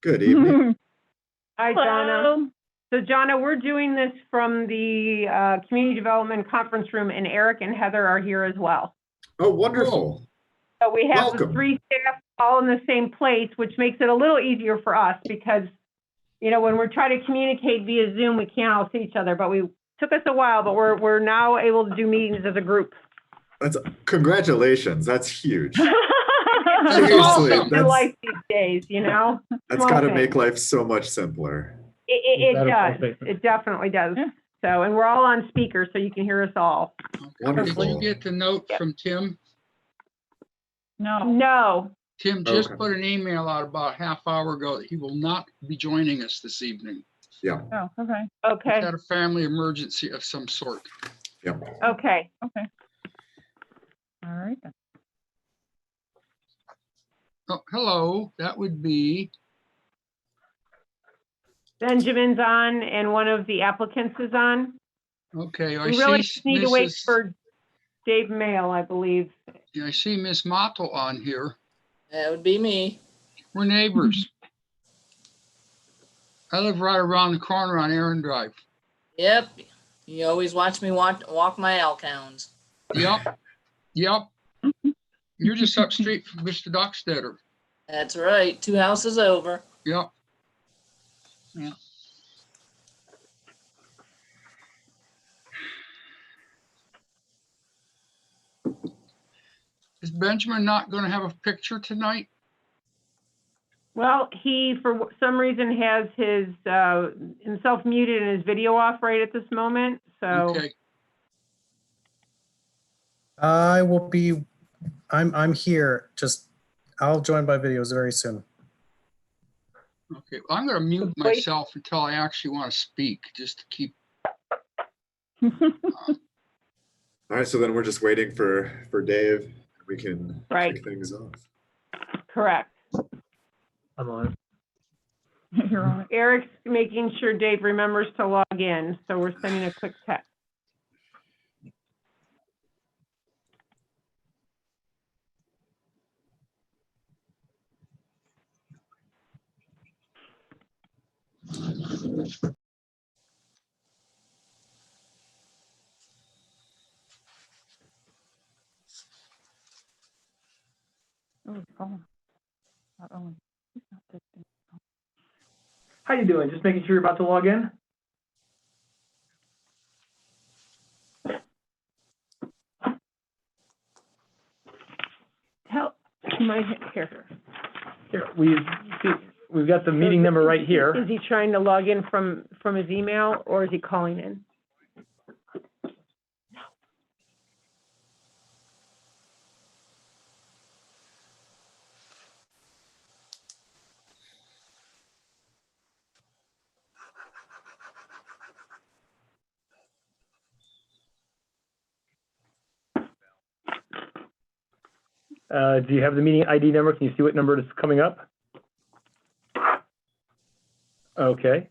Good evening. Hi, Jonna. So, Jonna, we're doing this from the Community Development Conference Room, and Eric and Heather are here as well. Oh, wonderful. So we have Welcome. the three staff all in the same place, which makes it a little easier for us because, you know, when we're trying to communicate via Zoom, we can't all see each other, but took us a while, but we're now able to do meetings as a group. Congratulations. That's huge. Seriously, in life these days, you know? That's got to make life so much simpler. It does. It definitely does. Yeah. So, and we're all on speaker, so you can hear us all. Wonderful. Did you get the note from Tim? No. Tim just put an email out about a half hour ago that he will not be joining us this evening. Yeah. Oh, okay. Okay. He's had a family emergency of some sort. Yeah. Okay. Okay. All right. Oh, hello. That would be Benjamin's on, and one of the applicants is on. okay. We really need to wait for Dave Mail, I believe. Yeah, I see Miss Motto on here. That would be me. We're neighbors. I live right around the corner on Aaron Drive. Yep. You always watch me walk my elk hounds. Yep. Yep. You're just up street from Mr. Dockstetter. That's right. 2 houses over. Yep. Yeah. Is Benjamin not going to have a picture tonight? Well, he, for some reason, has his himself muted and his video off right at this moment. So Okay. I will be. I'm here. I'll join by videos very soon. Okay. Well, I'm going to mute myself until I actually want to speak, just to keep. All right. So then we're just waiting for Dave. We can kick things off. Correct. I'm on. You're on. Eric's making sure Dave remembers to log in, so we're sending a quick text. How you doing? Just making sure you're about to log in. Here, we've got the meeting number right here. Is he trying to log in from his email, or is he calling in? Do you have the meeting ID number? Can you see what number is coming up? Okay.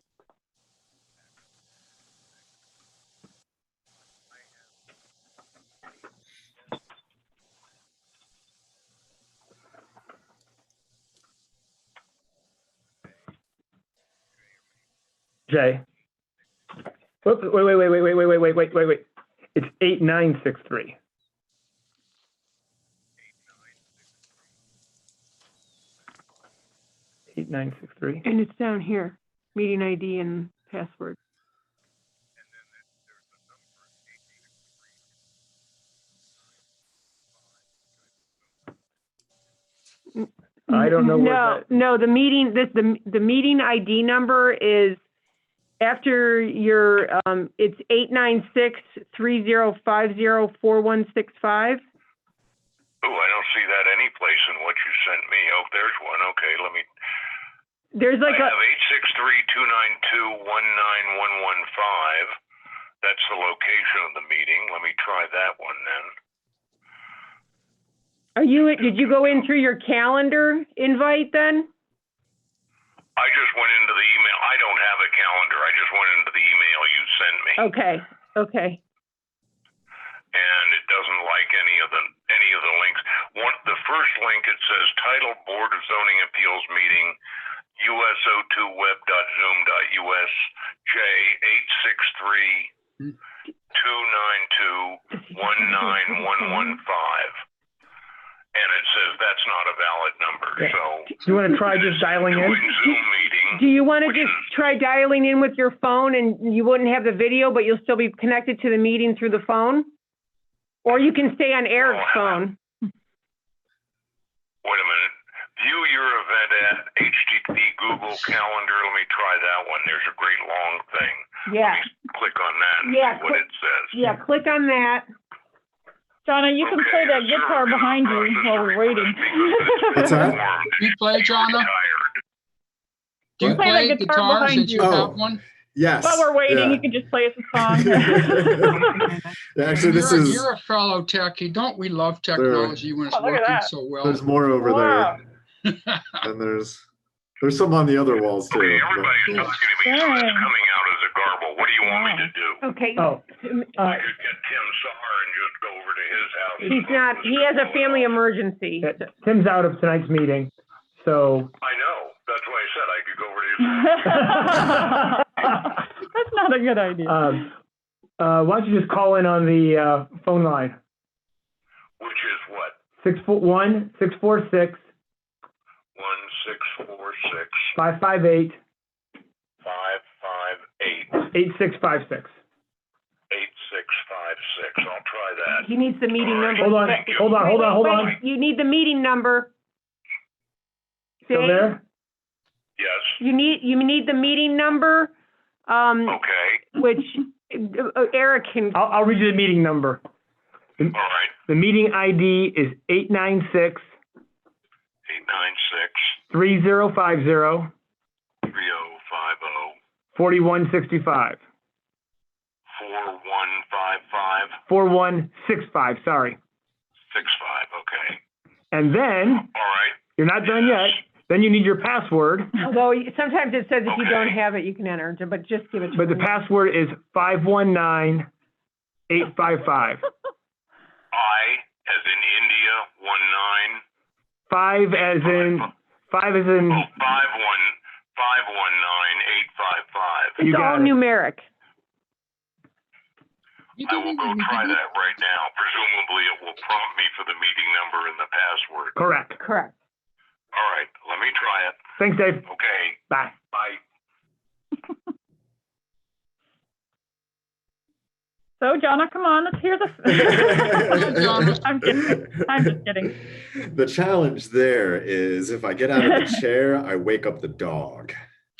Jay. Whoops, wait. It's 8963. And it's down here, meeting ID and password. I don't know. No, the meeting, the meeting ID number is after your, it's 896-3050-4165. Oh, I don't see that any place in what you sent me. Oh, there's one. Okay, let me. There's like I have 863-292-19115. That's the location of the meeting. Let me try that one then. Did you go in through your calendar invite then? I just went into the email. I don't have a calendar. I just went into the email you sent me. Okay. And it doesn't like any of the links. The first link, it says title Board of Zoning Appeals meeting uso2web.zoom.us J863-292-19115. And it says that's not a valid number, Yeah. so. Do you want to try just dialing in? Join Zoom meeting. Do you want to which just is- try dialing in with your phone and you wouldn't have the video, but you'll still be connected to the meeting through the phone? Or you can stay on Eric's phone. Wait a minute. View your event at HTTP Google Calendar. Let me try that one. There's a great long thing. Yeah, Let me click on that and Yeah, see what it says. yeah, click on that. Donna, you can play that guitar behind you while we're waiting. What's that? Do you play, Jonna? Do you Play play that guitar guitar behind since you you. have Oh. one? Yes. While we're waiting, yeah. you can just play us a song. Yeah, actually, this is, You're a fellow techie. Don't we love technology when it's Oh, look at working that. so well? there's more over Wow. there. And there's some on the other walls too. Okay, but- everybody's talking to me, so that's Dang. coming out as a garble. What do you want me to do? Okay. Oh, I could get Tim Saar and just go over to his house. and He's look not, at he the has a photo. family emergency. Tim's out of tonight's meeting, so. I know. That's why I said I could go over to his house. That's not a good idea. Why don't you just call in on the phone line? Which is what? 646 1646 558 558 8656. 8656. I'll try that. He needs the meeting number. Hold on, hold on, hold on, hold on. Wait, you need the meeting number. Still Dave, there? Yes. you need the meeting number, Okay. which Eric can, I'll read you the meeting number. All right. The meeting ID is 896 896 3050 3050 4165. 4155 4165, sorry. 65. Okay. And then, All right. you're not done yet. Then you need your password, although sometimes it says if you don't have it, you can enter, but just give it to but the him. password is 519855. I as in India 19. 5 as in, 5 as in, 519 855. You It's all got it. numeric. I will go try that right now. Presumably it will prompt me for the meeting number and the password. correct. Correct. All right, let me try it. Thanks, Dave. Okay, Bye. bye. So, Donna, come on, let's hear the. I'm kidding. I'm just kidding. The challenge there is if I get out of the chair, I wake up the dog.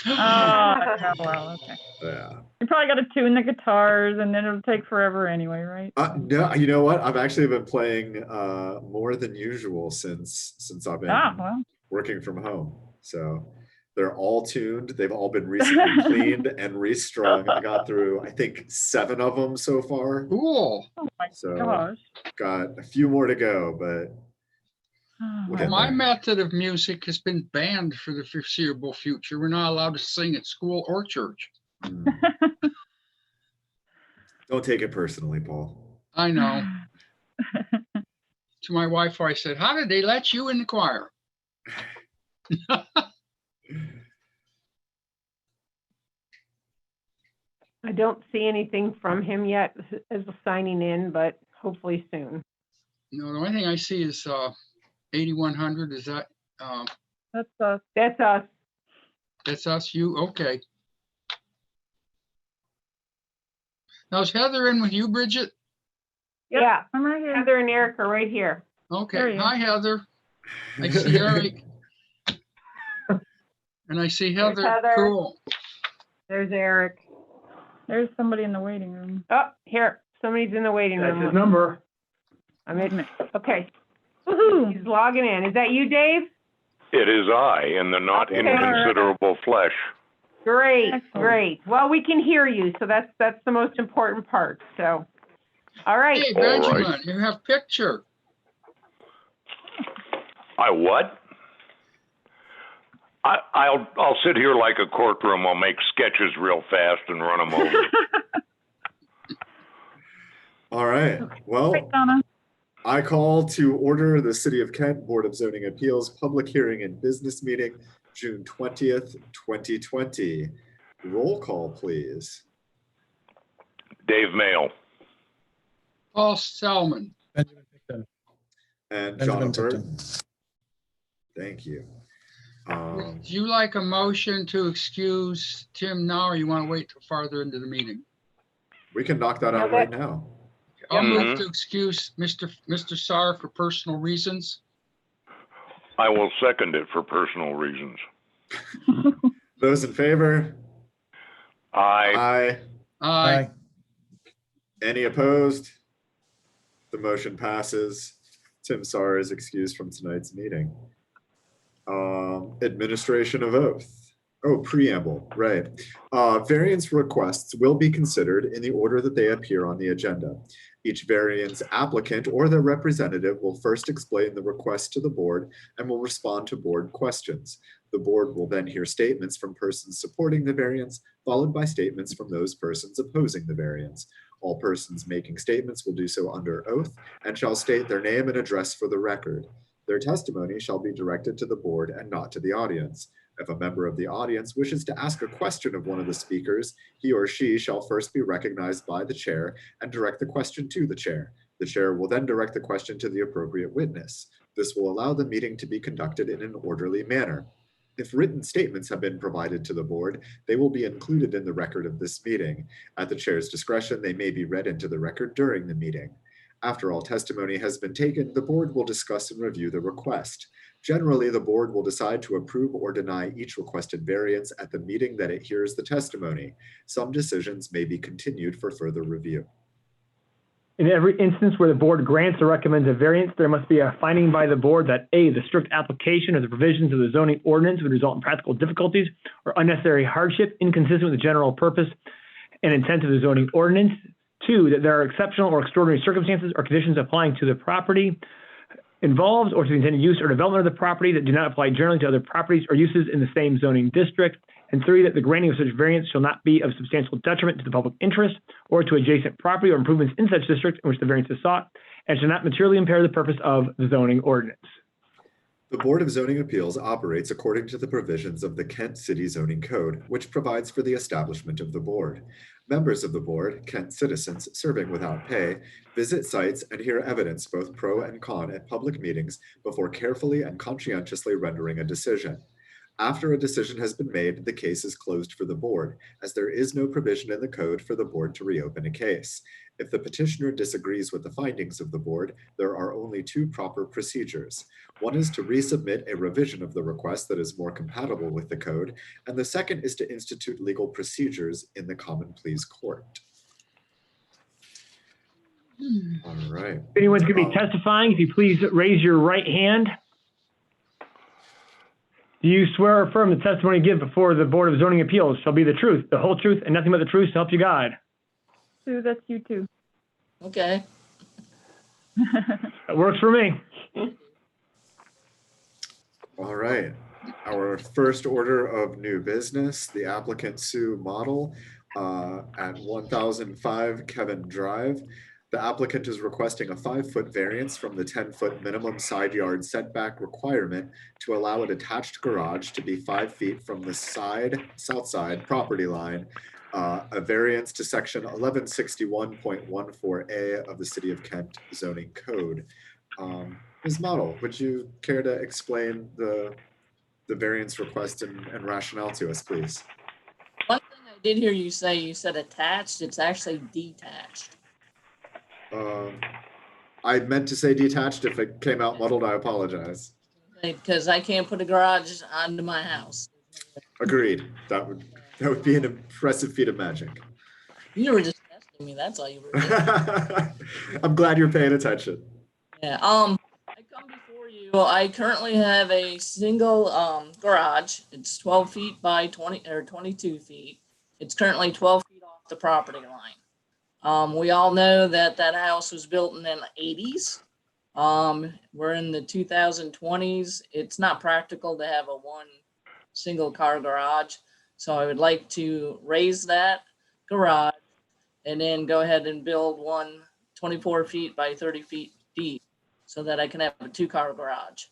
Oh, well, okay. Yeah. You probably got to tune the guitars, and then it'll take forever anyway, right? No, you know what? I've actually been playing more than usual since I've been Ah, well. working from home. So they're all tuned. They've all been recently cleaned and restrung. I got through, I think, 7 of them so far. Cool. Oh my So gosh. got a few more to go, but Oh, we'll Well, get my there. method of music has been banned for the foreseeable future. We're not allowed to sing at school or church. Mm. Don't take it personally, Paul. I know. To my wife, I said, how did they let you in the choir? I don't see anything from him yet as signing in, but hopefully soon. No, the only thing I see is 8100. Is that, That's That's us. that's us, you? Okay. Now is Heather in with you, Bridget? Yep. Yeah, I'm right here. Heather and Eric are right here. There Okay. you Hi, Heather. I see Eric. And I see There's Heather. Heather. Cool. There's Eric. There's somebody in the waiting room. Oh, here, somebody's in the waiting That's his room. number. I'm in, okay, Woohoo! he's logging in. Is that you, Dave? It is I in the not Okay. inconsiderable flesh. Great, Excellent. great. Well, we can hear you, so that's the most important part, so. All right, Hey, All right. Benjamin, you have picture. I what? I'll sit here like a courtroom. I'll make sketches real fast and run them over. All right. Well, Right, Donna. I call to order the City of Kent Board of Zoning Appeals public hearing and business meeting June 20th, 2020. Roll call, please. Dave Mail. Paul Selman. Benjamin Picton. And Benjamin John Tipton. Burton. Thank you. Would you like a motion to excuse Tim now, or you want to wait till farther into the meeting? We can knock that out Okay. right now. I'll move Mhm. to excuse Mr. Sarr for personal reasons. I will second it for personal reasons. Those in favor? Aye. Aye. Aye. Any opposed? The motion passes. Tim Sarr is excused from tonight's meeting. Administration of oath. Oh, preamble, right. Variance requests will be considered in the order that they appear on the agenda. Each variance applicant or their representative will first explain the request to the board and will respond to board questions. The board will then hear statements from persons supporting the variance, followed by statements from those persons opposing the variance. All persons making statements will do so under oath and shall state their name and address for the record. Their testimony shall be directed to the board and not to the audience. If a member of the audience wishes to ask a question of one of the speakers, he or she shall first be recognized by the chair and direct the question to the chair. The chair will then direct the question to the appropriate witness. This will allow the meeting to be conducted in an orderly manner. If written statements have been provided to the board, they will be included in the record of this meeting. At the chair's discretion, they may be read into the record during the meeting. After all testimony has been taken, the board will discuss and review the request. Generally, the board will decide to approve or deny each requested variance at the meeting that it hears the testimony. Some decisions may be continued for further review. In every instance where the board grants or recommends a variance, there must be a finding by the board that A, the strict application of the provisions of the zoning ordinance would result in practical difficulties or unnecessary hardship inconsistent with the general purpose and intent of the zoning ordinance. 2, that there are exceptional or extraordinary circumstances or conditions applying to the property involved or to the intended use or development of the property that do not apply generally to other properties or uses in the same zoning district. And 3, that the granting of such variance shall not be of substantial detriment to the public interest or to adjacent property or improvements in such district in which the variance is sought, and shall not materially impair the purpose of the zoning ordinance. The Board of Zoning Appeals operates according to the provisions of the Kent City Zoning Code, which provides for the establishment of the board. Members of the board, Kent citizens serving without pay, visit sites and hear evidence both pro and con at public meetings before carefully and conscientiously rendering a decision. After a decision has been made, the case is closed for the board, as there is no provision in the code for the board to reopen a case. If the petitioner disagrees with the findings of the board, there are only 2 proper procedures. One is to resubmit a revision of the request that is more compatible with the code, and the second is to institute legal procedures in the common pleas court. All right. If anyone's going to be testifying, if you please raise your right hand. Do you swear or affirm the testimony you give before the Board of Zoning Appeals shall be the truth, the whole truth, and nothing but the truth to help you God? Sue, that's you too. Okay. That works for me. All right. Our first order of new business, the applicant Sue Model at 1005 Kevin Drive. The applicant is requesting a 5-foot variance from the 10-foot minimum side yard setback requirement to allow a detached garage to be 5 feet from the south side property line, a variance to section 1161.14A of the City of Kent zoning code. Ms. Model, would you care to explain the variance request and rationale to us, please? One thing I did hear you say, you said attached, it's actually detached. I meant to say detached. If it came out muddled, I apologize. Because I can't put a garage onto my house. Agreed. That would be an impressive feat of magic. You were just testing me, that's all you were doing. I'm glad you're paying attention. Yeah, I come before you. I currently have a single garage. It's 12 feet by 22 feet. It's currently 12 feet off the property line. We all know that house was built in the 80s. We're in the 2020s. It's not practical to have a one single car garage. So I would like to raise that garage and then go ahead and build one 24 feet by 30 feet deep so that I can have a 2-car garage.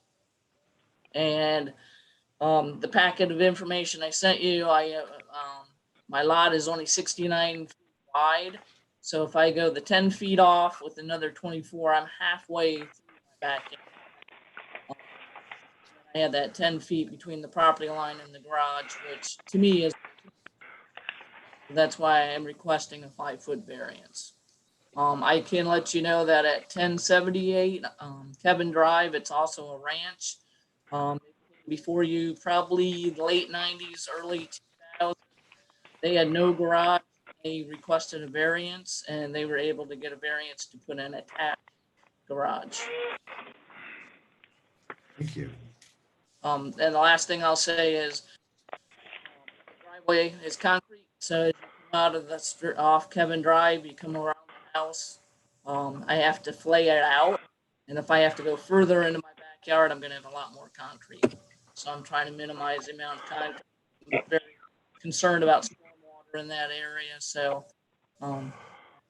And The packet of information I sent you, my lot is only 69 feet wide. So if I go the 10 feet off with another 24, I'm halfway through my backyard. I had that 10 feet between the property line and the garage, which to me is, that's why I am requesting a 5-foot variance. I can let you know that at 1078 Kevin Drive, it's also a ranch. Before you, probably the late 90s, early 2000s, they had no garage. They requested a variance and they were able to get a variance to put in a attached garage. Thank you. And the last thing I'll say is driveway is concrete. So as you come out of the off Kevin Drive, you come around the house. I have to flay it out. And if I have to go further into my backyard, I'm going to have a lot more concrete. So I'm trying to minimize the amount of concrete. I'm very concerned about stormwater in that area. So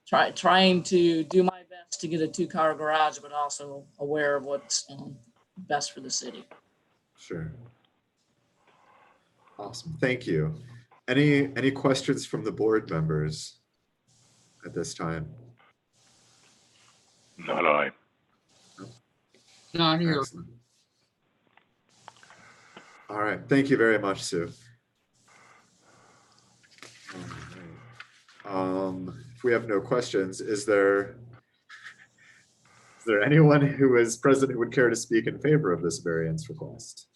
trying to do my best to get a 2-car garage, but also aware of what's best for the city. Sure. Awesome. Thank you. Any questions from the board members at this time? Not I. Not here. Excellent. All right. Thank you very much, Sue. All right. If we have no questions, is there anyone who is present who would care to speak in favor of this variance request?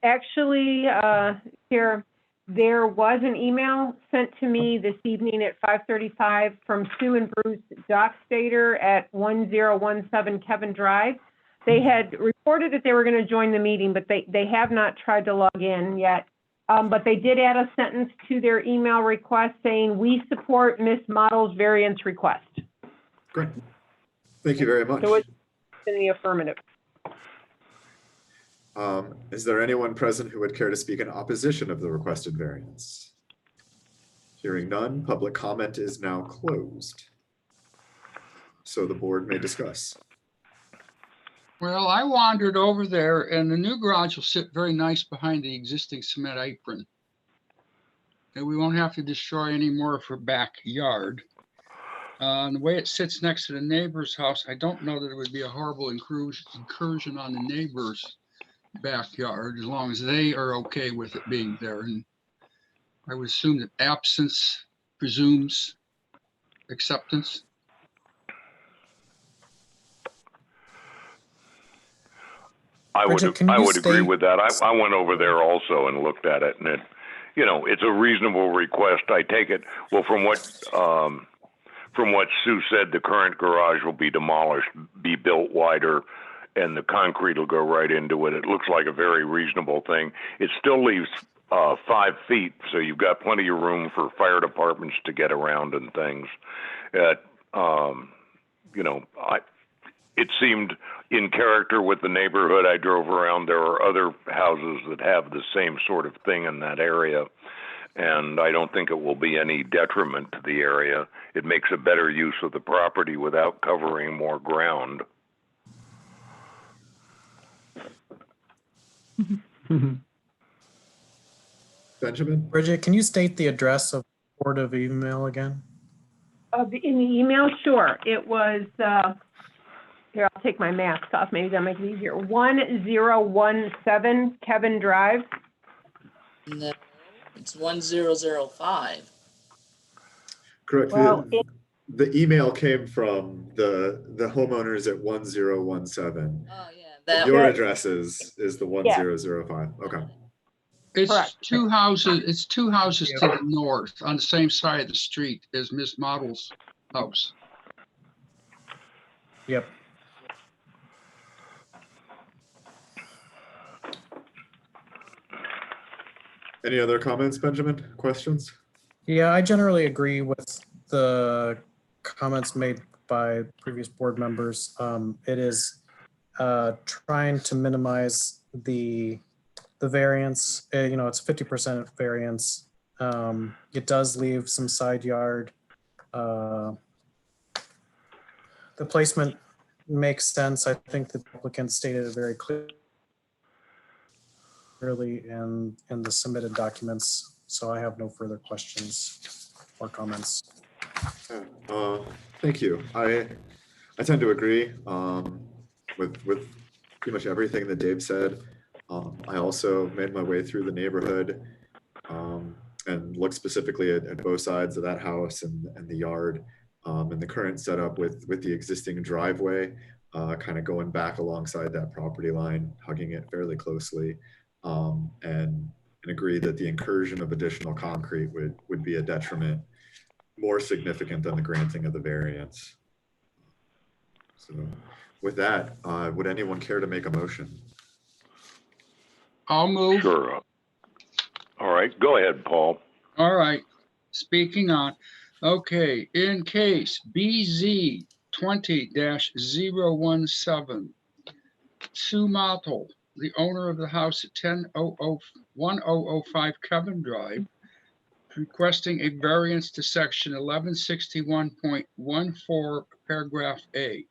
Actually, here, there was an email sent to me this evening at 5:35 from Sue and Bruce Dockstader at 1017 Kevin Drive. They had reported that they were going to join the meeting, but they have not tried to log in yet. But they did add a sentence to their email request saying, "We support Ms. Model's variance request." Great. Thank you very much. So it's in the affirmative. Is there anyone present who would care to speak in opposition of the requested variance? Hearing none, public comment is now closed. So the board may discuss. Well, I wandered over there and the new garage will sit very nice behind the existing cement apron. And we won't have to destroy any more of her backyard. The way it sits next to the neighbor's house, I don't know that it would be a horrible incursion on the neighbor's backyard, as long as they are okay with it being there. And I would assume that absence presumes acceptance. I Bridget, can I you would agree state- with that. I went over there also and looked at it, and it, it's a reasonable request. I take it. Well, from what Sue said, the current garage will be demolished, be built wider, and the concrete will go right into it. It looks like a very reasonable thing. It still leaves 5 feet, so you've got plenty of room for fire departments to get around and things. It seemed in character with the neighborhood I drove around. There are other houses that have the same sort of thing in that area, and I don't think it will be any detriment to the area. It makes a better use of the property without covering more ground. Benjamin? Bridget, can you state the address of Board of Email again? In the email, sure. It was, here, I'll take my mask off. Maybe that'll make it easier. 1017 Kevin Drive. No, it's 1005. Correct. Well, The email came from the homeowners at 1017. Oh, yeah. Your address is the 1005. Okay. It's Correct. two houses. It's 2 houses to the north on the same side of the street as Miss Model's house. Yep. Any other comments, Benjamin? Questions? Yeah, I generally agree with the comments made by previous board members. It is trying to minimize the variance. It's 50% variance. It does leave some side yard. The placement makes sense. I think the applicant stated it very clearly. clearly in the submitted documents, so I have no further questions or comments. Thank you. I tend to agree with pretty much everything that Dave said. I also made my way through the neighborhood and looked specifically at both sides of that house and the yard and the current setup with the existing driveway kind of going back alongside that property line, hugging it fairly closely, and agree that the incursion of additional concrete would be a detriment more significant than the granting of the variance. So with that, would anyone care to make a motion? I'll move. Sure. All right, go ahead, Paul. All right, speaking on, okay, in case BZ 20-017, Sue Mottle, the owner of the house at 1005 Kevin Drive, requesting a variance to section 1161.14, paragraph A.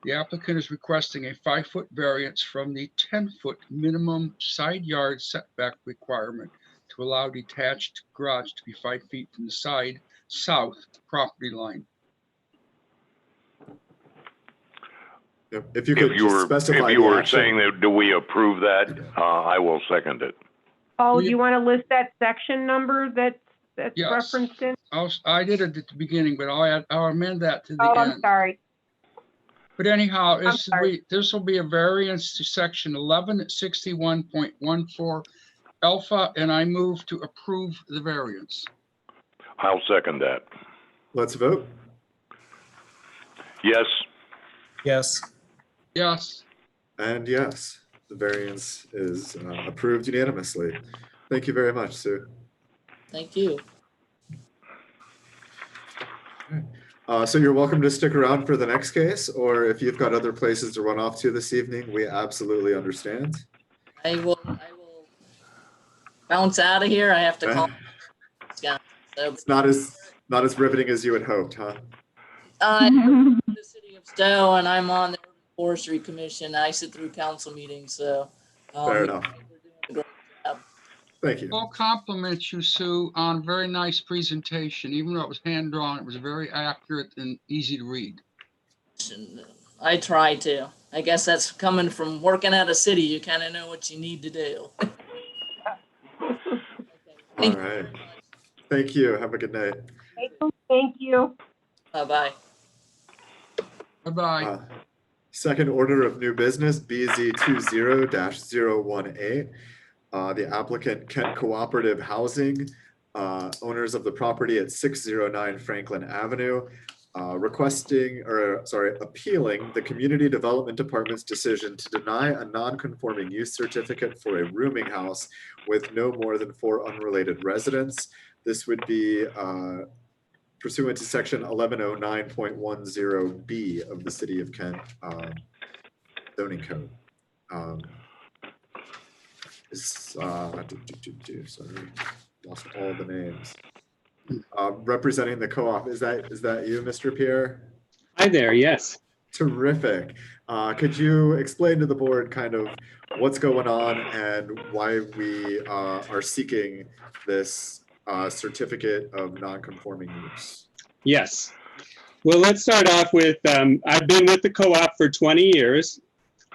The applicant is requesting a 5-foot variance from the 10-foot minimum side yard setback requirement to allow detached garage to be 5 feet from the side south property line. If you could just specify. If you were saying that, do we approve that? I will second it. Paul, do you want to list that section number that's Yes. referenced in? I did it at the beginning, but I'll amend that to the Oh, end. I'm sorry. But anyhow, I'm sorry. this will be a variance to section 1161.14 alpha, and I move to approve the variance. I'll second that. Let's vote. Yes. Yes. Yes. And yes, the variance is approved unanimously. Thank you very much, Sue. Thank you. So you're welcome to stick around for the next case, or if you've got other places to run off to this evening, we absolutely understand. I will bounce out of here. I have to call. Yeah. So, It's not as riveting as you had hoped, huh? the city of Stowe, and I'm on the Urban Forestry Commission. I sit through council meetings, so. Fair enough. We're doing a great job. Thank you. Well, compliment you, Sue, on a very nice presentation. Even though it was hand-drawn, it was very accurate and easy to read. I try to. I guess that's coming from working at a city. You kind of know what you need to do. All right. Thank you. Have a good night. Thank you. Bye-bye. Bye-bye. Second order of new business, BZ 20-018. The applicant Kent Cooperative Housing, owners of the property at 609 Franklin Avenue, appealing the Community Development Department's decision to deny a non-conforming use certificate for a rooming house with no more than 4 unrelated residents. This would be pursuant to section 1109.10B of the City of Kent zoning code. Sorry, lost all the names. Representing the co-op, is that you, Mr. Pierre? Hi there, yes. Terrific. Could you explain to the board kind of what's going on and why we are seeking this certificate of non-conforming use? Yes. Well, let's start off with, I've been with the co-op for 20 years.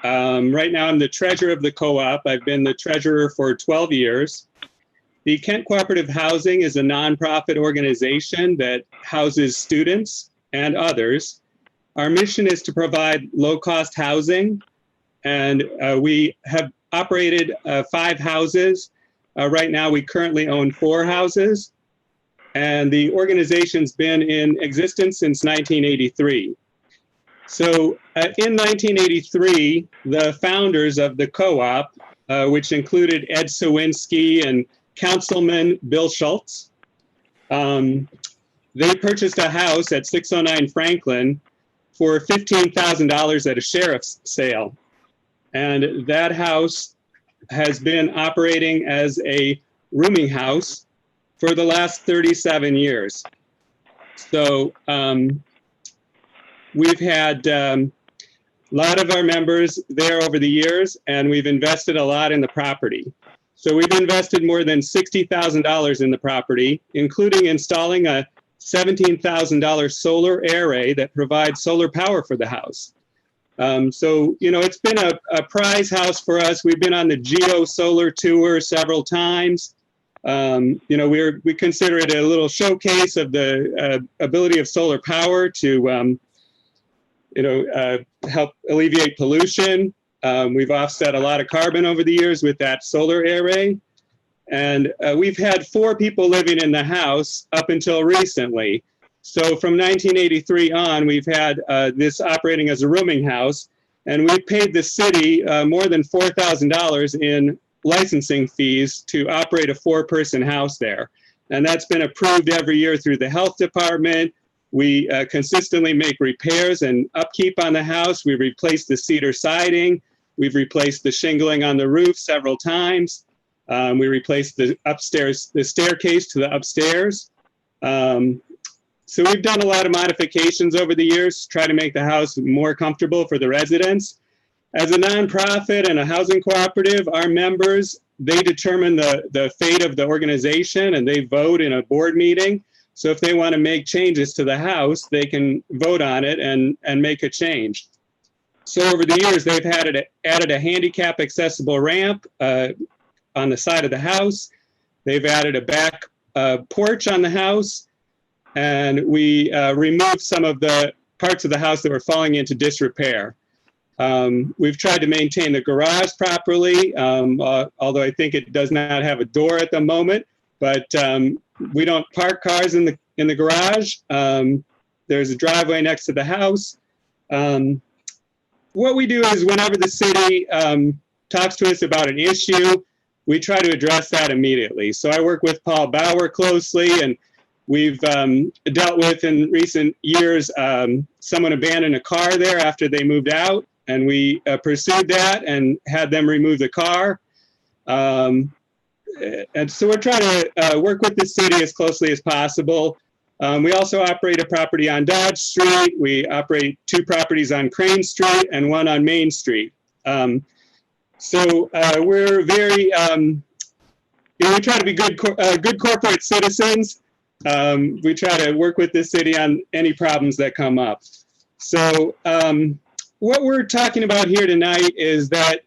Right now, I'm the treasurer of the co-op. I've been the treasurer for 12 years. The Kent Cooperative Housing is a nonprofit organization that houses students and others. Our mission is to provide low-cost housing, and we have operated 5 houses. Right now, we currently own 4 houses, and the organization's been in existence since 1983. So in 1983, the founders of the co-op, which included Ed Sawinski and Councilman Bill Schultz, they purchased a house at 609 Franklin for $15,000 at a sheriff's sale. And that house has been operating as a rooming house for the last 37 years. So we've had a lot of our members there over the years, and we've invested a lot in the property. So we've invested more than $60,000 in the property, including installing a $17,000 solar array that provides solar power for the house. So, you know, it's been a prize house for us. We've been on the Geo Solar Tour several times. You know, we consider it a little showcase of the ability of solar power to, you know, help alleviate pollution. We've offset a lot of carbon over the years with that solar array. And we've had 4 people living in the house up until recently. So from 1983 on, we've had this operating as a rooming house, and we paid the city more than $4,000 in licensing fees to operate a 4-person house there. And that's been approved every year through the health department. We consistently make repairs and upkeep on the house. We've replaced the cedar siding. We've replaced the shingling on the roof several times. We replaced the staircase to the upstairs. So we've done a lot of modifications over the years to try to make the house more comfortable for the residents. As a nonprofit and a housing cooperative, our members, they determine the fate of the organization, and they vote in a board meeting. So if they want to make changes to the house, they can vote on it and make a change. So over the years, they've added a handicap accessible ramp on the side of the house. They've added a back porch on the house. And we removed some of the parts of the house that were falling into disrepair. We've tried to maintain the garage properly, although I think it does not have a door at the moment. But we don't park cars in the garage. There's a driveway next to the house. What we do is whenever the city talks to us about an issue, we try to address that immediately. So I work with Paul Bauer closely, and we've dealt with in recent years, someone abandoned a car there after they moved out, and we pursued that and had them remove the car. And so we're trying to work with the city as closely as possible. We also operate a property on Dodge Street. We operate 2 properties on Crane Street and 1 on Main Street. So we're very, you know, we try to be good corporate citizens. We try to work with the city on any problems that come up. So what we're talking about here tonight is that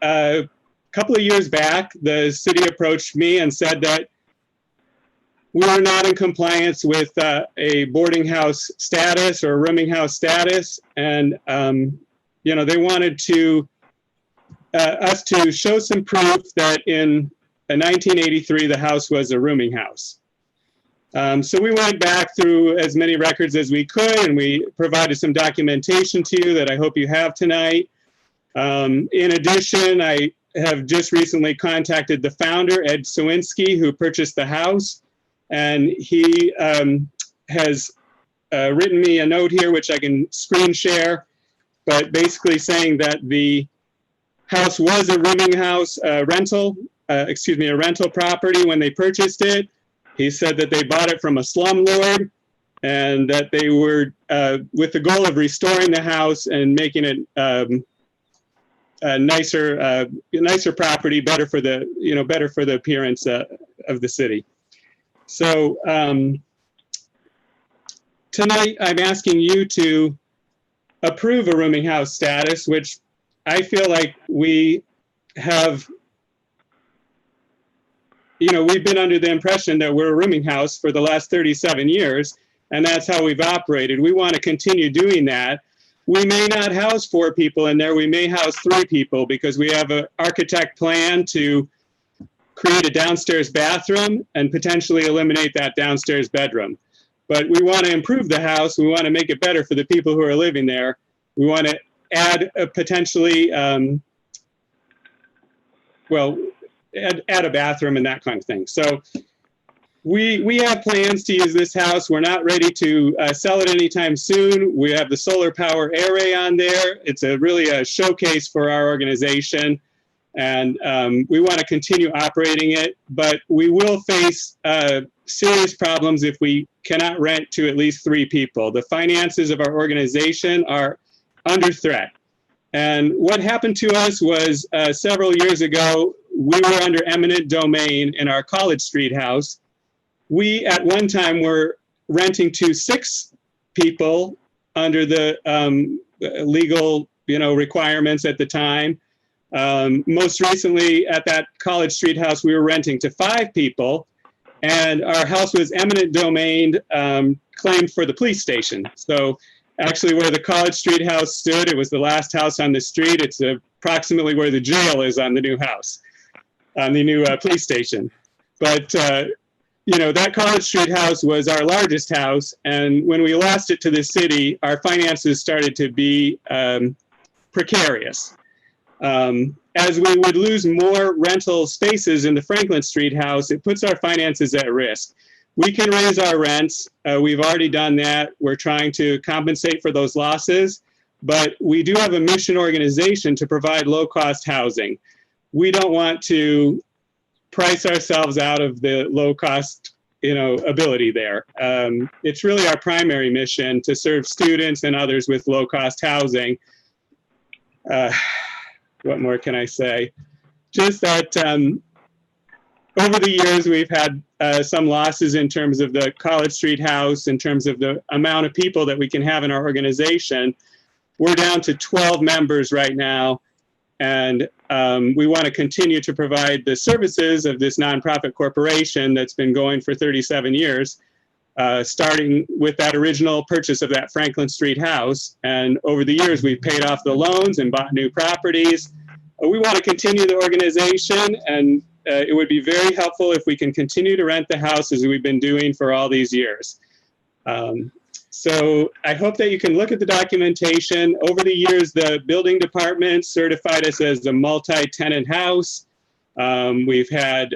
a couple of years back, the city approached me and said that we were not in compliance with a boarding house status or a rooming house status. And, you know, they wanted to us to show some proof that in 1983, the house was a rooming house. So we went back through as many records as we could, and we provided some documentation to you that I hope you have tonight. In addition, I have just recently contacted the founder, Ed Sowinski, who purchased the house, and he has written me a note here, which I can screen share, but basically saying that the house was a rooming house a rental property when they purchased it. He said that they bought it from a slumlord and that they were with the goal of restoring the house and making it a nicer property, better for the appearance of the city. So tonight I'm asking you to approve a rooming house status, which I feel like we have. You know, we've been under the impression that we're a rooming house for the last 37 years, and that's how we've operated. We want to continue doing that. We may not house 4 people in there. We may house 3 people because we have an architect plan to create a downstairs bathroom and potentially eliminate that downstairs bedroom. But we want to improve the house. We want to make it better for the people who are living there. We want to add potentially, add a bathroom and that kind of thing. So we have plans to use this house. We're not ready to sell it anytime soon. We have the solar power array on there. It's really a showcase for our organization. And we want to continue operating it, but we will face serious problems if we cannot rent to at least 3 people. The finances of our organization are under threat. And what happened to us was several years ago, we were under eminent domain in our College Street house. We, at one time, were renting to 6 people under the legal, requirements at the time. Most recently, at that College Street house, we were renting to 5 people, and our house was eminent domain, claimed for the police station. So actually where the College Street house stood, it was the last house on the street. It's approximately where the jail is on the new house, on the new police station. But, that College Street house was our largest house. And when we lost it to the city, our finances started to be precarious. As we would lose more rental spaces in the Franklin Street house, it puts our finances at risk. We can raise our rents. We've already done that. We're trying to compensate for those losses, but we do have a mission organization to provide low-cost housing. We don't want to price ourselves out of the low-cost, ability there. It's really our primary mission to serve students and others with low-cost housing. What more can I say? Just that over the years, we've had some losses in terms of the College Street house, in terms of the amount of people that we can have in our organization. We're down to 12 members right now, and we want to continue to provide the services of this nonprofit corporation that's been going for 37 years, starting with that original purchase of that Franklin Street house. And over the years, we've paid off the loans and bought new properties. We want to continue the organization, and it would be very helpful if we can continue to rent the house as we've been doing for all these years. So I hope that you can look at the documentation. Over the years, the building department certified us as a multi-tenant house. We've had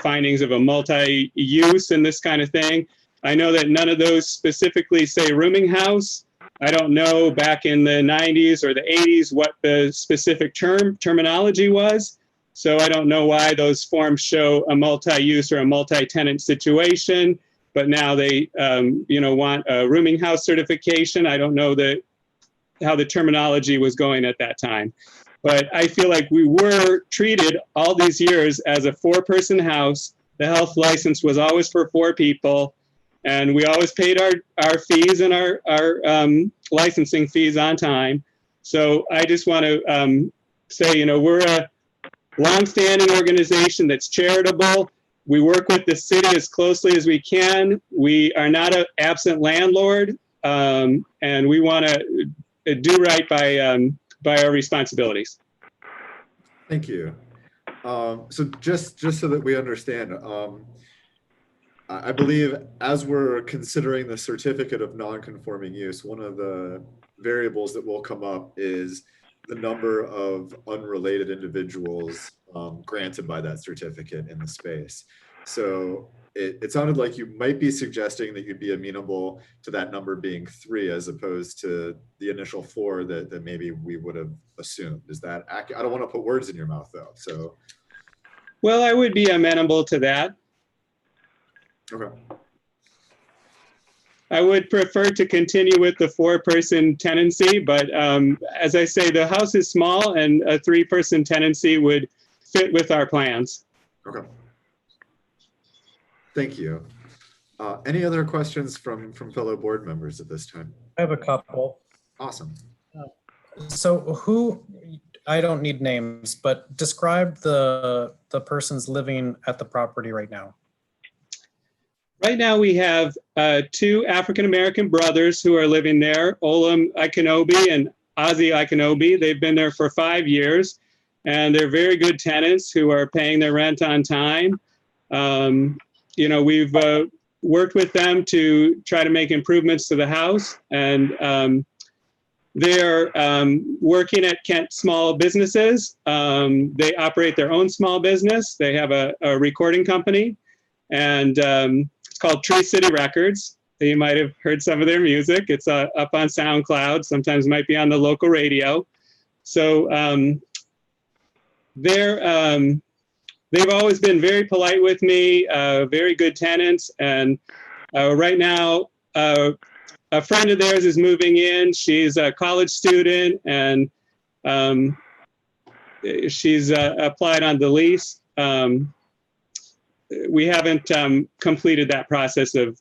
findings of a multi-use and this kind of thing. I know that none of those specifically say rooming house. I don't know back in the 90s or the 80s what the specific terminology was. So I don't know why those forms show a multi-use or a multi-tenant situation, but now they want a rooming house certification. I don't know how the terminology was going at that time. But I feel like we were treated all these years as a 4-person house. The health license was always for 4 people. And we always paid our fees and our licensing fees on time. So I just want to say, we're a longstanding organization that's charitable. We work with the city as closely as we can. We are not an absent landlord, and we want to do right by our responsibilities. Thank you. So just so that we understand, I believe as we're considering the certificate of non-conforming use, one of the variables that will come up is the number of unrelated individuals granted by that certificate in the space. So it sounded like you might be suggesting that you'd be amenable to that number being 3 as opposed to the initial 4 that maybe we would have assumed. Is that accurate? I don't want to put words in your mouth though, so. Well, I would be amenable to that. Okay. I would prefer to continue with the 4-person tenancy, but as I say, the house is small and a 3-person tenancy would fit with our plans. Okay. Thank you. Any other questions from fellow board members at this time? I have a couple. Awesome. So I don't need names, but describe the persons living at the property right now. Right now we have 2 African-American brothers who are living there, Olam Ikenobi and Ozzy Ikenobi. They've been there for 5 years, and they're very good tenants who are paying their rent on time. We've worked with them to try to make improvements to the house, and they're working at Kent Small Businesses. They operate their own small business. They have a recording company, and it's called Tree City Records. You might have heard some of their music. It's up on SoundCloud, sometimes might be on the local radio. So they've always been very polite with me, very good tenants. And right now, a friend of theirs is moving in. She's a college student, and she's applied on the lease. We haven't completed that process of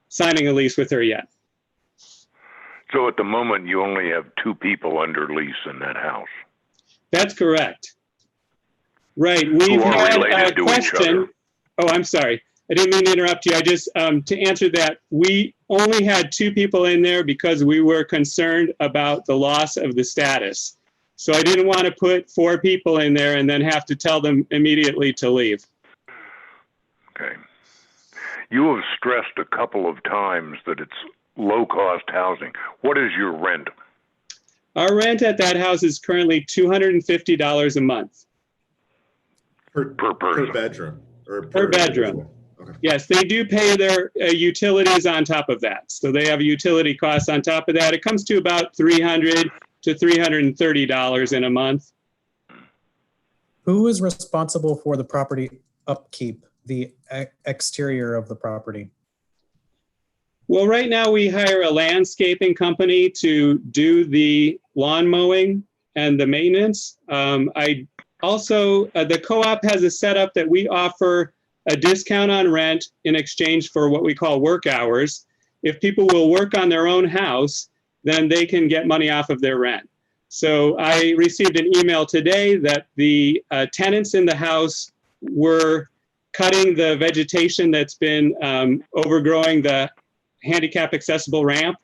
signing a lease with her yet. So at the moment, you only have 2 people under lease in that house. That's correct. Right. We've are had related a to each question. other. Oh, I'm sorry. I didn't mean to interrupt you. I just, to answer that, we only had 2 people in there because we were concerned about the loss of the status. So I didn't want to put 4 people in there and then have to tell them immediately to leave. Okay. You have stressed a couple of times that it's low-cost housing. What is your rent? Our rent at that house is currently $250 a month. Per person. Per bedroom? Or Per bedroom. individual? Okay. Yes, they do pay their utilities on top of that. So they have utility costs on top of that. It comes to about $300 to $330 in a month. Who is responsible for the property upkeep, the exterior of the property? Well, right now we hire a landscaping company to do the lawn mowing and the maintenance. The co-op has a setup that we offer a discount on rent in exchange for what we call work hours. If people will work on their own house, then they can get money off of their rent. So I received an email today that the tenants in the house were cutting the vegetation that's been overgrowing the handicap accessible ramp.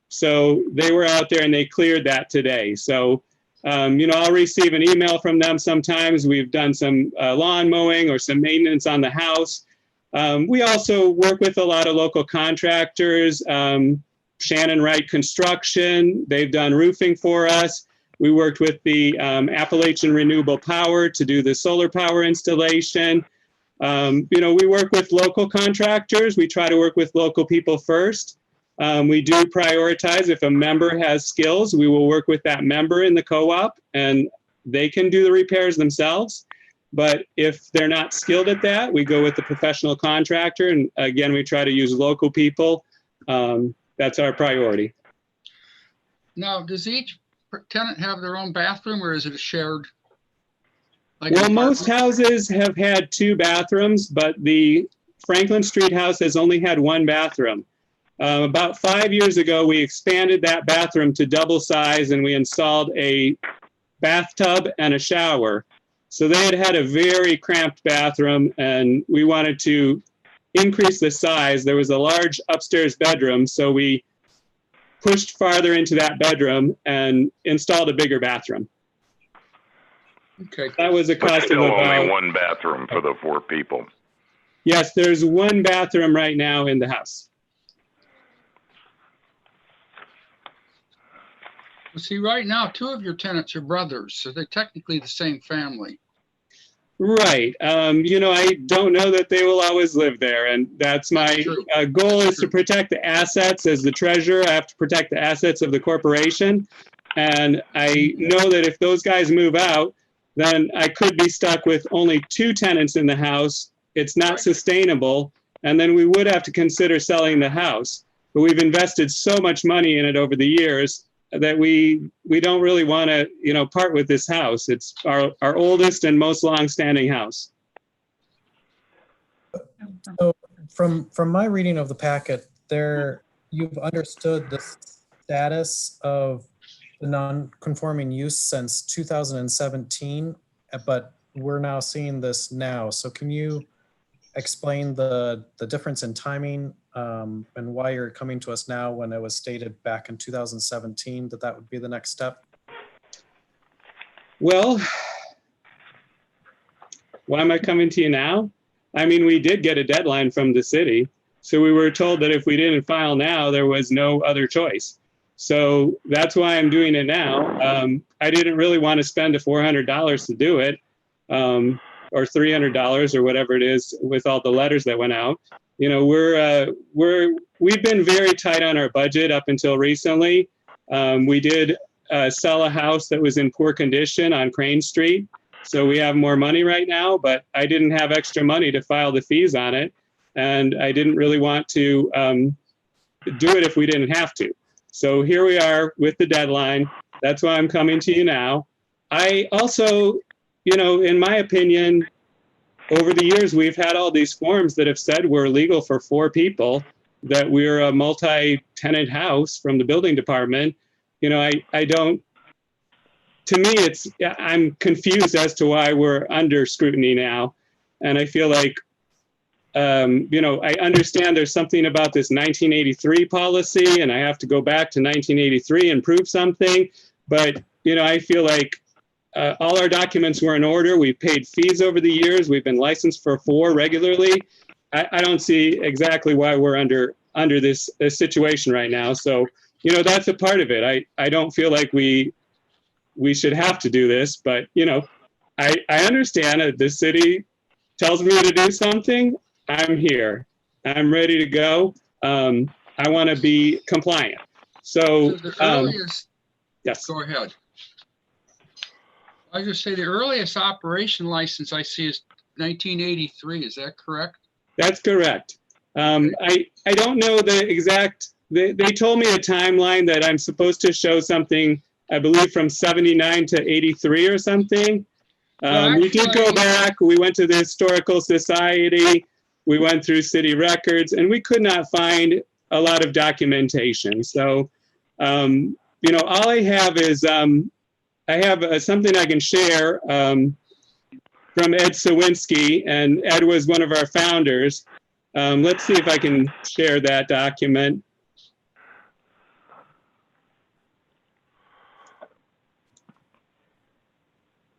So they were out there and they cleared that today. So, I'll receive an email from them sometimes. We've done some lawn mowing or some maintenance on the house. We also work with a lot of local contractors, Shannon Wright Construction. They've done roofing for us. We worked with the Appalachian Renewable Power to do the solar power installation. We work with local contractors. We try to work with local people first. We do prioritize if a member has skills, we will work with that member in the co-op and they can do the repairs themselves. But if they're not skilled at that, we go with the professional contractor. And again, we try to use local people. That's our priority. Now, does each tenant have their own bathroom or is it a shared? Well, most houses have had 2 bathrooms, but the Franklin Street house has only had 1 bathroom. About 5 years ago, we expanded that bathroom to double size and we installed a bathtub and a shower. So they had a very cramped bathroom and we wanted to increase the size. There was a large upstairs bedroom, so we pushed farther into that bedroom and installed a bigger bathroom. Okay. That was a But cost of still about... only 1 bathroom for the 4 people. Yes, there's 1 bathroom right now in the house. See, right now, 2 of your tenants are brothers, so they're technically the same family. Right. I don't know that they will always live there. And that's my goal is to protect the assets. As the treasurer, I have to protect the assets of the corporation. And I know that if those guys move out, then I could be stuck with only 2 tenants in the house. It's not sustainable. And then we would have to consider selling the house. But we've invested so much money in it over the years that we don't really want to, part with this house. It's our oldest and most long-standing house. So from my reading of the packet, you've understood the status of the non-conforming use since 2017, but we're now seeing this now. So can you explain the difference in timing and why you're coming to us now when it was stated back in 2017 that would be the next step? Well, why am I coming to you now? I mean, we did get a deadline from the city. So we were told that if we didn't file now, there was no other choice. So that's why I'm doing it now. I didn't really want to spend the $400 to do it, or $300 or whatever it is with all the letters that went out. We've been very tight on our budget up until recently. We did sell a house that was in poor condition on Crane Street. So we have more money right now, but I didn't have extra money to file the fees on it. And I didn't really want to do it if we didn't have to. So here we are with the deadline. That's why I'm coming to you now. I also, in my opinion, over the years, we've had all these forms that have said we're legal for 4 people, that we're a multi-tenant house from the building department. I don't, to me, I'm confused as to why we're under scrutiny now. And I feel like, I understand there's something about this 1983 policy, and I have to go back to 1983 and prove something. But, I feel like all our documents were in order. We've paid fees over the years. We've been licensed for 4 regularly. I don't see exactly why we're under this situation right now. So, that's a part of it. I don't feel like we should have to do this, but, I understand that the city tells me to do something. I'm here. I'm ready to go. I want to be compliant. So, The earliest, yes. go ahead. I was just say the earliest operation license I see is 1983. Is that correct? That's correct. I don't know the exact, they told me a timeline that I'm supposed to show something, I believe from 79 to 83 or something. We did go back, we went to the Historical Society, we went through city records, and we could not find a lot of documentation. So, all I have is, I have something I can share from Ed Sawinski, and Ed was one of our founders. Let's see if I can share that document.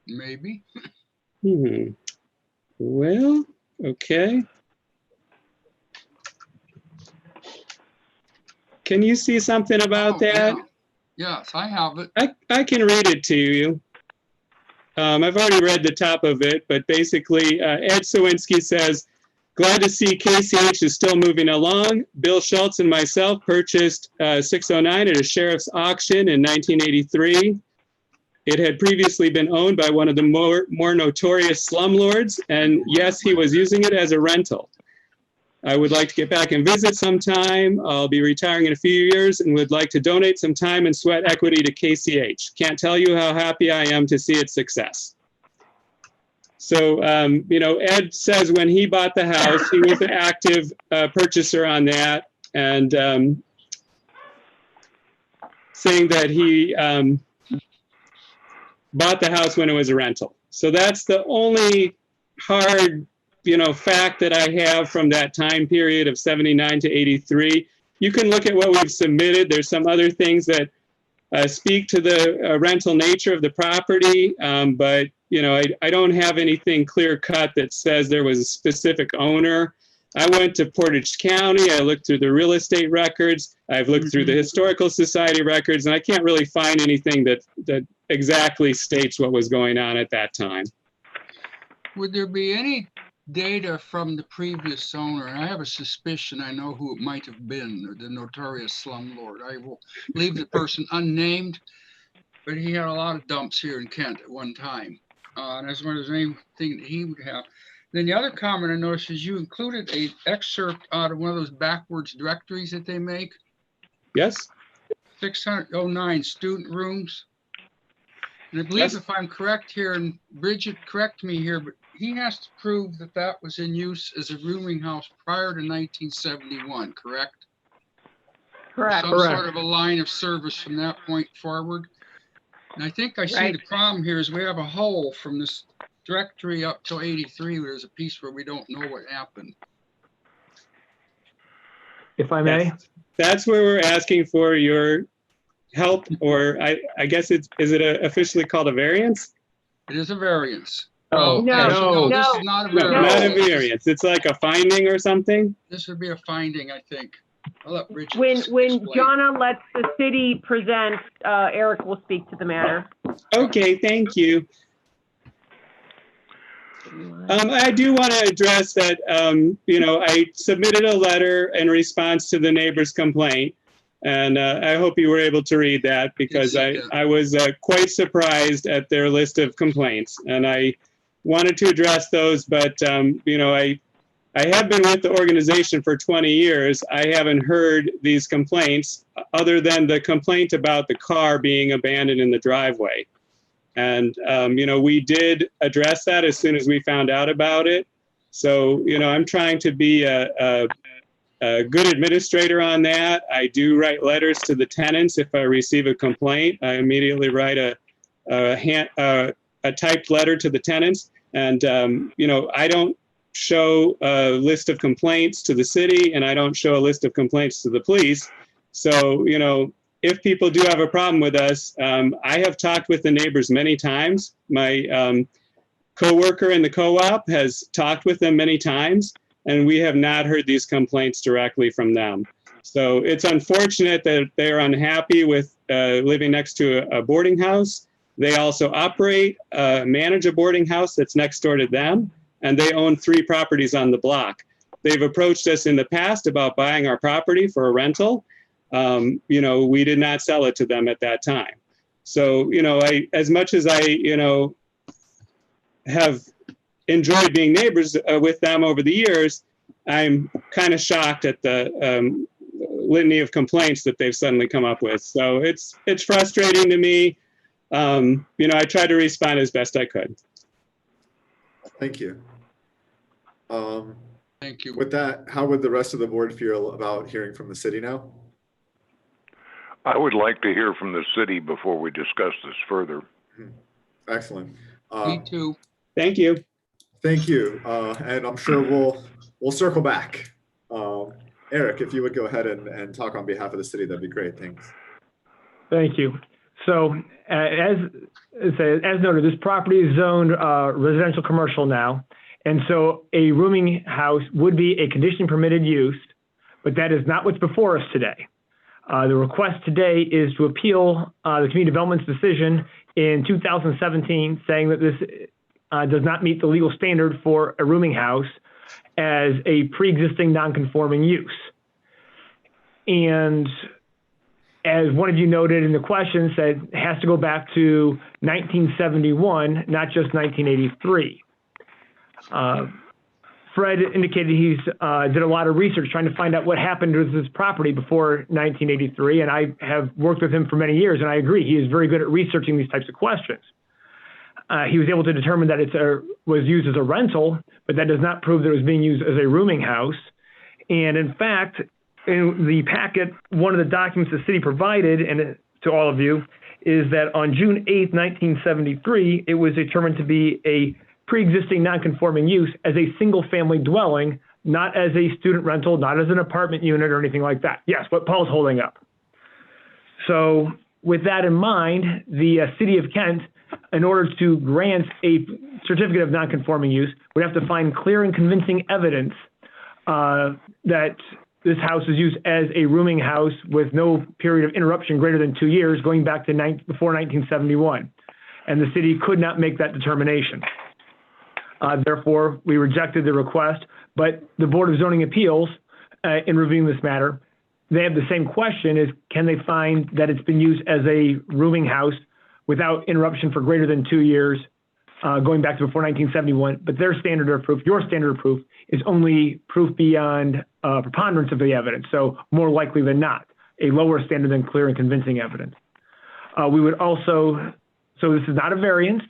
Maybe. Well, okay. Can you see something about that? Yeah. Yes, I have it. I can read it to you. I've already read the top of it, but basically, Ed Sawinski says, glad to see KCH is still moving along. Bill Schultz and myself purchased 609 at a sheriff's auction in 1983. It had previously been owned by one of the more notorious slumlords, and yes, he was using it as a rental. I would like to get back and visit sometime. I'll be retiring in a few years and would like to donate some time and sweat equity to KCH. Can't tell you how happy I am to see its success. So, Ed says when he bought the house, he was an active purchaser on that, and saying that he bought the house when it was a rental. So that's the only hard fact that I have from that time period of 79 to 83. You can look at what we've submitted. There's some other things that speak to the rental nature of the property, but I don't have anything clear cut that says there was a specific owner. I went to Portage County. I looked through the real estate records. I've looked through the Historical Society records, and I can't really find anything that exactly states what was going on at that time. Would there be any data from the previous owner? And I have a suspicion I know who it might have been, the notorious slumlord. I will leave the person unnamed, but he had a lot of dumps here in Kent at one time. And as one of the anything that he would have. Then the other comment I noticed is you included an excerpt out of one of those backwards directories that they make. Yes. 609 student rooms. And I believe Yes. if I'm correct here, and Bridget, correct me here, but he has to prove that that was in use as a rooming house prior to 1971, correct? Correct. Some sort of a line of service from that point forward. And I think I see Right. the problem here is we have a hole from this directory up till 83. There's a piece where we don't know what happened. If I may. Yes. That's where we're asking for your help, or I guess is it officially called a variance? It is a variance. Oh, No, Actually, this no. is not a No, variance. not a variance. It's like a finding or something. This would be a finding, I think. I'll let Bridget When explain. Jonna lets the city present, Eric will speak to the matter. Okay, thank you. I do want to address that, I submitted a letter in response to the neighbor's complaint. And I hope you were able to read that, because I was quite surprised at their list of complaints. And I wanted to address those, but, I have been with the organization for 20 years. I haven't heard these complaints other than the complaint about the car being abandoned in the driveway. And, we did address that as soon as we found out about it. So, I'm trying to be a good administrator on that. I do write letters to the tenants if I receive a complaint. I immediately write a typed letter to the tenants. And, I don't show a list of complaints to the city, and I don't show a list of complaints to the police. So, if people do have a problem with us, I have talked with the neighbors many times. My coworker in the co-op has talked with them many times, and we have not heard these complaints directly from them. So it's unfortunate that they're unhappy with living next to a boarding house. They also manage a boarding house that's next door to them, and they own 3 properties on the block. They've approached us in the past about buying our property for a rental. We did not sell it to them at that time. So, as much as I, have enjoyed being neighbors with them over the years, I'm kind of shocked at the litany of complaints that they've suddenly come up with. So it's frustrating to me. I tried to respond as best I could. Thank you. Thank you. With that, how would the rest of the board feel about hearing from the city now? I would like to hear from the city before we discuss this further. Excellent. Me too. Thank you. Thank you. And I'm sure we'll circle back. Eric, if you would go ahead and talk on behalf of the city, that'd be great. Thanks. Thank you. So as noted, this property is zoned residential commercial now. And so a rooming house would be a condition permitted use, but that is not what's before us today. The request today is to appeal the community development's decision in 2017 saying that this does not meet the legal standard for a rooming house as a pre-existing non-conforming use. And as one of you noted in the question, said it has to go back to 1971, not just 1983. Fred indicated he's did a lot of research trying to find out what happened with this property before 1983, and I have worked with him for many years, and I agree, he is very good at researching these types of questions. He was able to determine that it was used as a rental, but that does not prove that it was being used as a rooming house. And in fact, in the packet, one of the documents the city provided and to all of you is that on June 8th, 1973, it was determined to be a pre-existing non-conforming use as a single-family dwelling, not as a student rental, not as an apartment unit or anything like that. Yes, what Paul's holding up. So with that in mind, the city of Kent, in order to grant a certificate of non-conforming use, would have to find clear and convincing evidence that this house is used as a rooming house with no period of interruption greater than 2 years, going back to before 1971. And the city could not make that determination. Therefore, we rejected the request, but the Board of Zoning Appeals, in reviewing this matter, they have the same question: is can they find that it's been used as a rooming house without interruption for greater than 2 years, going back to before 1971, but their standard of proof, your standard of proof, is only proof beyond preponderance of the evidence, so more likely than not, a lower standard than clear and convincing evidence. We would also, so this is not a variance,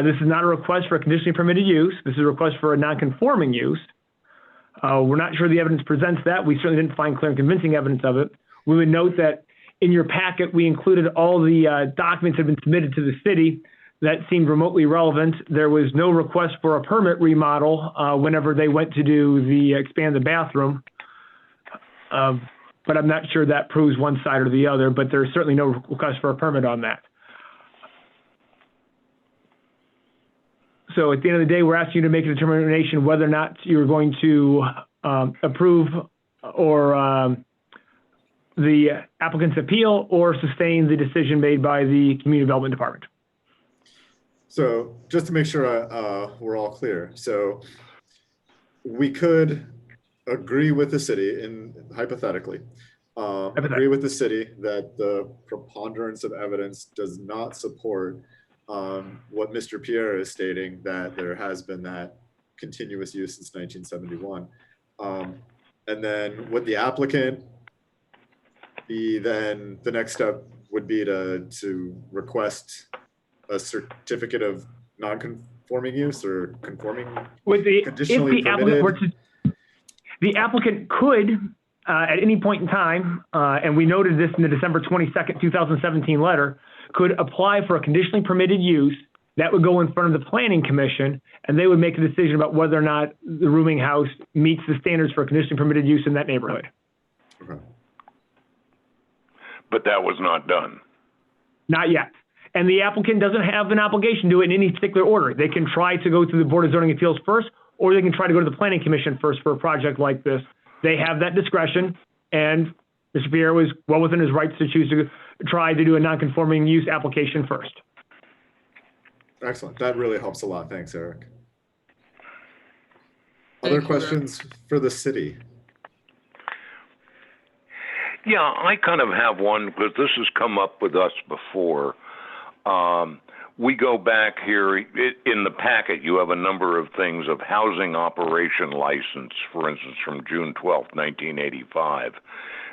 this is not a request for a conditionally permitted use, this is a request for a non-conforming use. We're not sure the evidence presents that. We certainly didn't find clear and convincing evidence of it. We would note that in your packet, we included all the documents that have been submitted to the city that seemed remotely relevant. There was no request for a permit remodel whenever they went to do expand the bathroom. But I'm not sure that proves one side or the other, but there's certainly no request for a permit on that. So at the end of the day, we're asking you to make a determination whether or not you're going to approve or the applicant's appeal or sustain the decision made by the Community Development Department. So just to make sure we're all clear, so we could agree with the city hypothetically, agree with the city that the preponderance of evidence does not support what Mr. Pierre is stating, that there has been that continuous use since 1971. And then would the applicant be then, the next step would be to request a certificate of non-conforming use or conforming, conditionally permitted? The applicant could, at any point in time, and we noted this in the December 22nd, 2017 letter, could apply for a conditionally permitted use that would go in front of the Planning Commission, and they would make a decision about whether or not the rooming house meets the standards for conditionally permitted use in that neighborhood. Okay. But that was not done. Not yet. And the applicant doesn't have an obligation to do it in any particular order. They can try to go through the Board of Zoning Appeals first, or they can try to go to the Planning Commission first for a project like this. They have that discretion, and Mr. Pierre was well within his rights to choose to try to do a non-conforming use application first. Excellent. That really helps a lot. Thanks, Eric. Thank Other you, questions for the city? Yeah, I kind of have one because this has come up with us before. We go back here, in the packet, you have a number of things of housing operation license, for instance, from June 12th, 1985.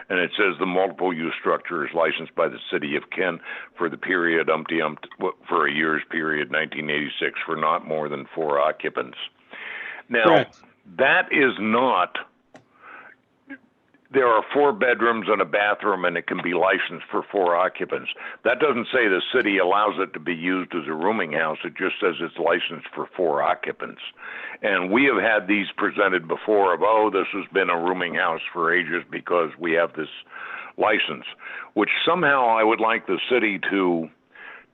And it says the multiple use structure is licensed by the city of Kent for the period for a year's period, 1986, for not more than 4 occupants. Now, Correct. that is not, there are 4 bedrooms and a bathroom and it can be licensed for 4 occupants. That doesn't say the city allows it to be used as a rooming house. It just says it's licensed for 4 occupants. And we have had these presented before of, oh, this has been a rooming house for ages because we have this license, which somehow I would like the city to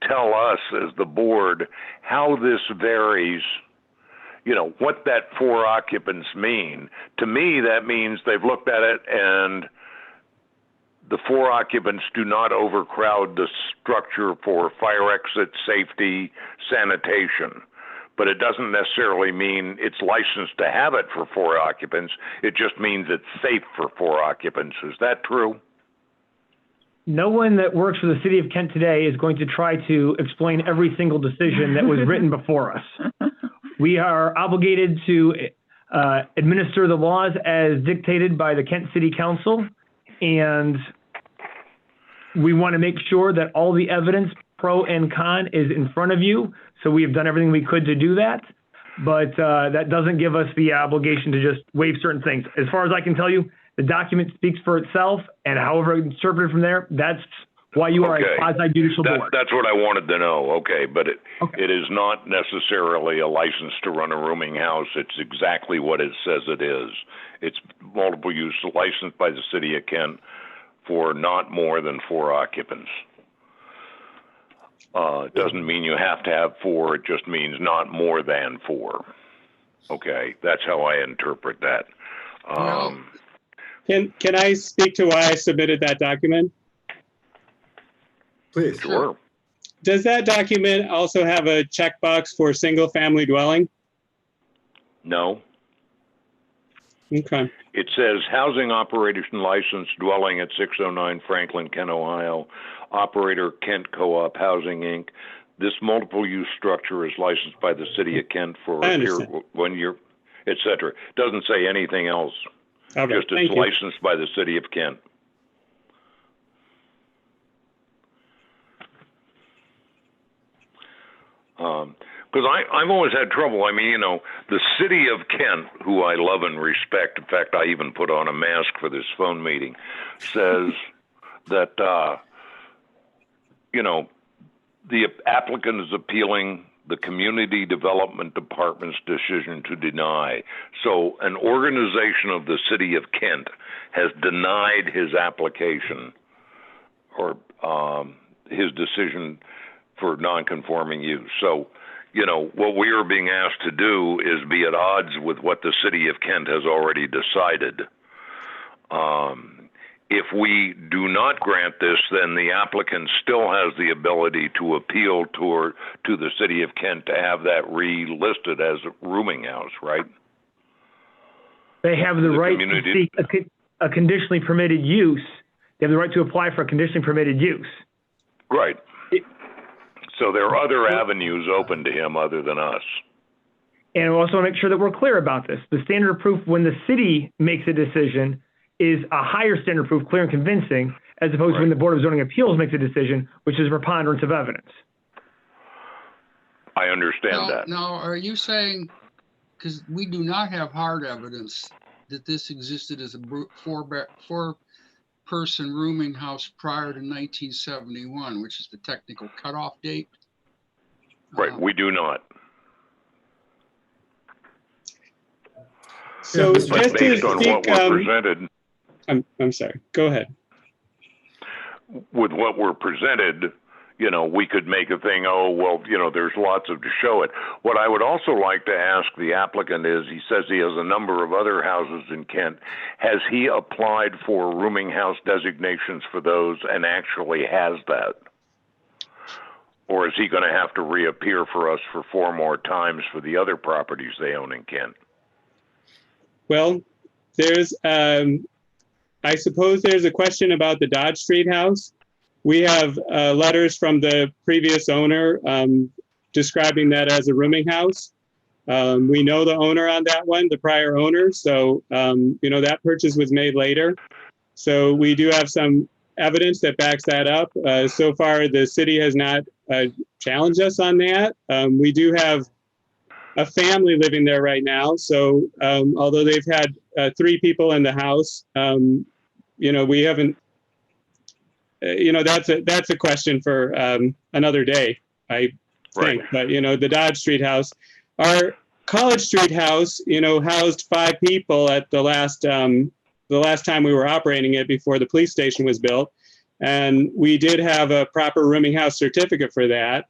tell us as the board how this varies, you know, what that 4 occupants mean. To me, that means they've looked at it and the 4 occupants do not overcrowd the structure for fire exit, safety, sanitation. But it doesn't necessarily mean it's licensed to have it for 4 occupants. It just means it's safe for 4 occupants. Is that true? No one that works for the city of Kent today is going to try to explain every single decision that was written before us. We are obligated to administer the laws as dictated by the Kent City Council, and we want to make sure that all the evidence, pro and con, is in front of you. So we have done everything we could to do that, but that doesn't give us the obligation to just waive certain things. As far as I can tell you, the document speaks for itself, and however interpreted from there, that's why you are a quasi-judicial board. That's what I wanted to know. Okay, but it is not necessarily a license to run a rooming house. It's exactly what it says it is. It's multiple use licensed by the city of Kent for not more than 4 occupants. It doesn't mean you have to have 4. It just means not more than 4. Okay, that's how I interpret that. Can I speak to why I submitted that document? Please. Sure. Does that document also have a checkbox for single-family dwelling? No. Okay. It says housing operation license dwelling at 609 Franklin, Kent, Ohio. Operator Kent Co-op Housing, Inc. This multiple use structure is licensed by the city of Kent for 1 year, et cetera. Doesn't say anything else. Okay. Just it's licensed by the city of Kent. Because I've always had trouble. I mean, you know, the city of Kent, who I love and respect, in fact, I even put on a mask for this phone meeting, says that, you know, the applicant is appealing the Community Development Department's decision to deny. So an organization of the city of Kent has denied his application or his decision for non-conforming use. So, you know, what we are being asked to do is be at odds with what the city of Kent has already decided. If we do not grant this, then the applicant still has the ability to appeal to the city of Kent to have that relisted as a rooming house, right? They have the right to seek a conditionally permitted use. They have the right to apply for a conditionally permitted use. Right. So there are other avenues open to him other than us. And we also want to make sure that we're clear about this. The standard of proof when the city makes a decision is a higher standard of proof, clear and convincing, as opposed to when the Board of Zoning Appeals makes a decision, which is preponderance of evidence. I understand that. Now, are you saying, because we do not have hard evidence that this existed as a four-person rooming house prior to 1971, which is the technical cutoff date? Right, we do not. So Yeah, But just to based on what speak, we're presented, I'm sorry, go ahead. with what we're presented, you know, we could make a thing, oh, well, you know, there's lots of to show it. What I would also like to ask the applicant is, he says he has a number of other houses in Kent. Has he applied for rooming house designations for those and actually has that? Or is he going to have to reappear for us for 4 more times for the other properties they own in Kent? Well, there's, I suppose there's a question about the Dodge Street house. We have letters from the previous owner describing that as a rooming house. We know the owner on that one, the prior owner. So, you know, that purchase was made later. So we do have some evidence that backs that up. So far, the city has not challenged us on that. We do have a family living there right now. So although they've had 3 people in the house, you know, we haven't, you know, that's a question for another day, I think. Right. But, you know, the Dodge Street house, our College Street house, you know, housed 5 people at the last time we were operating it before the police station was built. And we did have a proper rooming house certificate for that.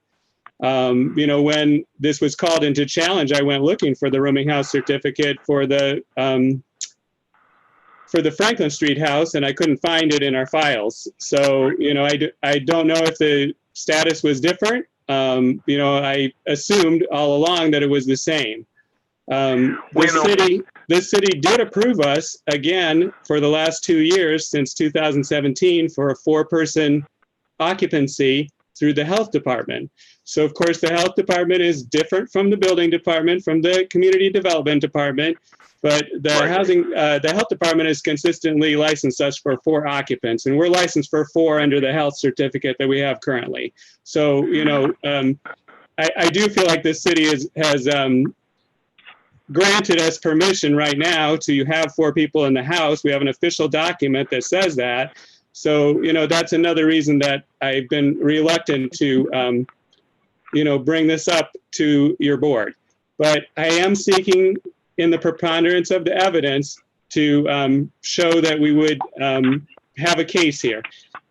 You know, when this was called into challenge, I went looking for the rooming house certificate for the Franklin Street house, and I couldn't find it in our files. So, you know, I don't know if the status was different. You know, I assumed all along that it was the same. The city did approve us again for the last 2 years since 2017 for a 4-person occupancy through the health department. So of course the health department is different from the building department, from the community development department, but the health department is consistently licensed us for 4 occupants, and we're licensed for 4 under the health certificate that we have currently. So, you know, I do feel like the city has granted us permission right now to have 4 people in the house. We have an official document that says that. So, you know, that's another reason that I've been reluctant to, you know, bring this up to your board. But I am seeking, in the preponderance of the evidence, to show that we would have a case here.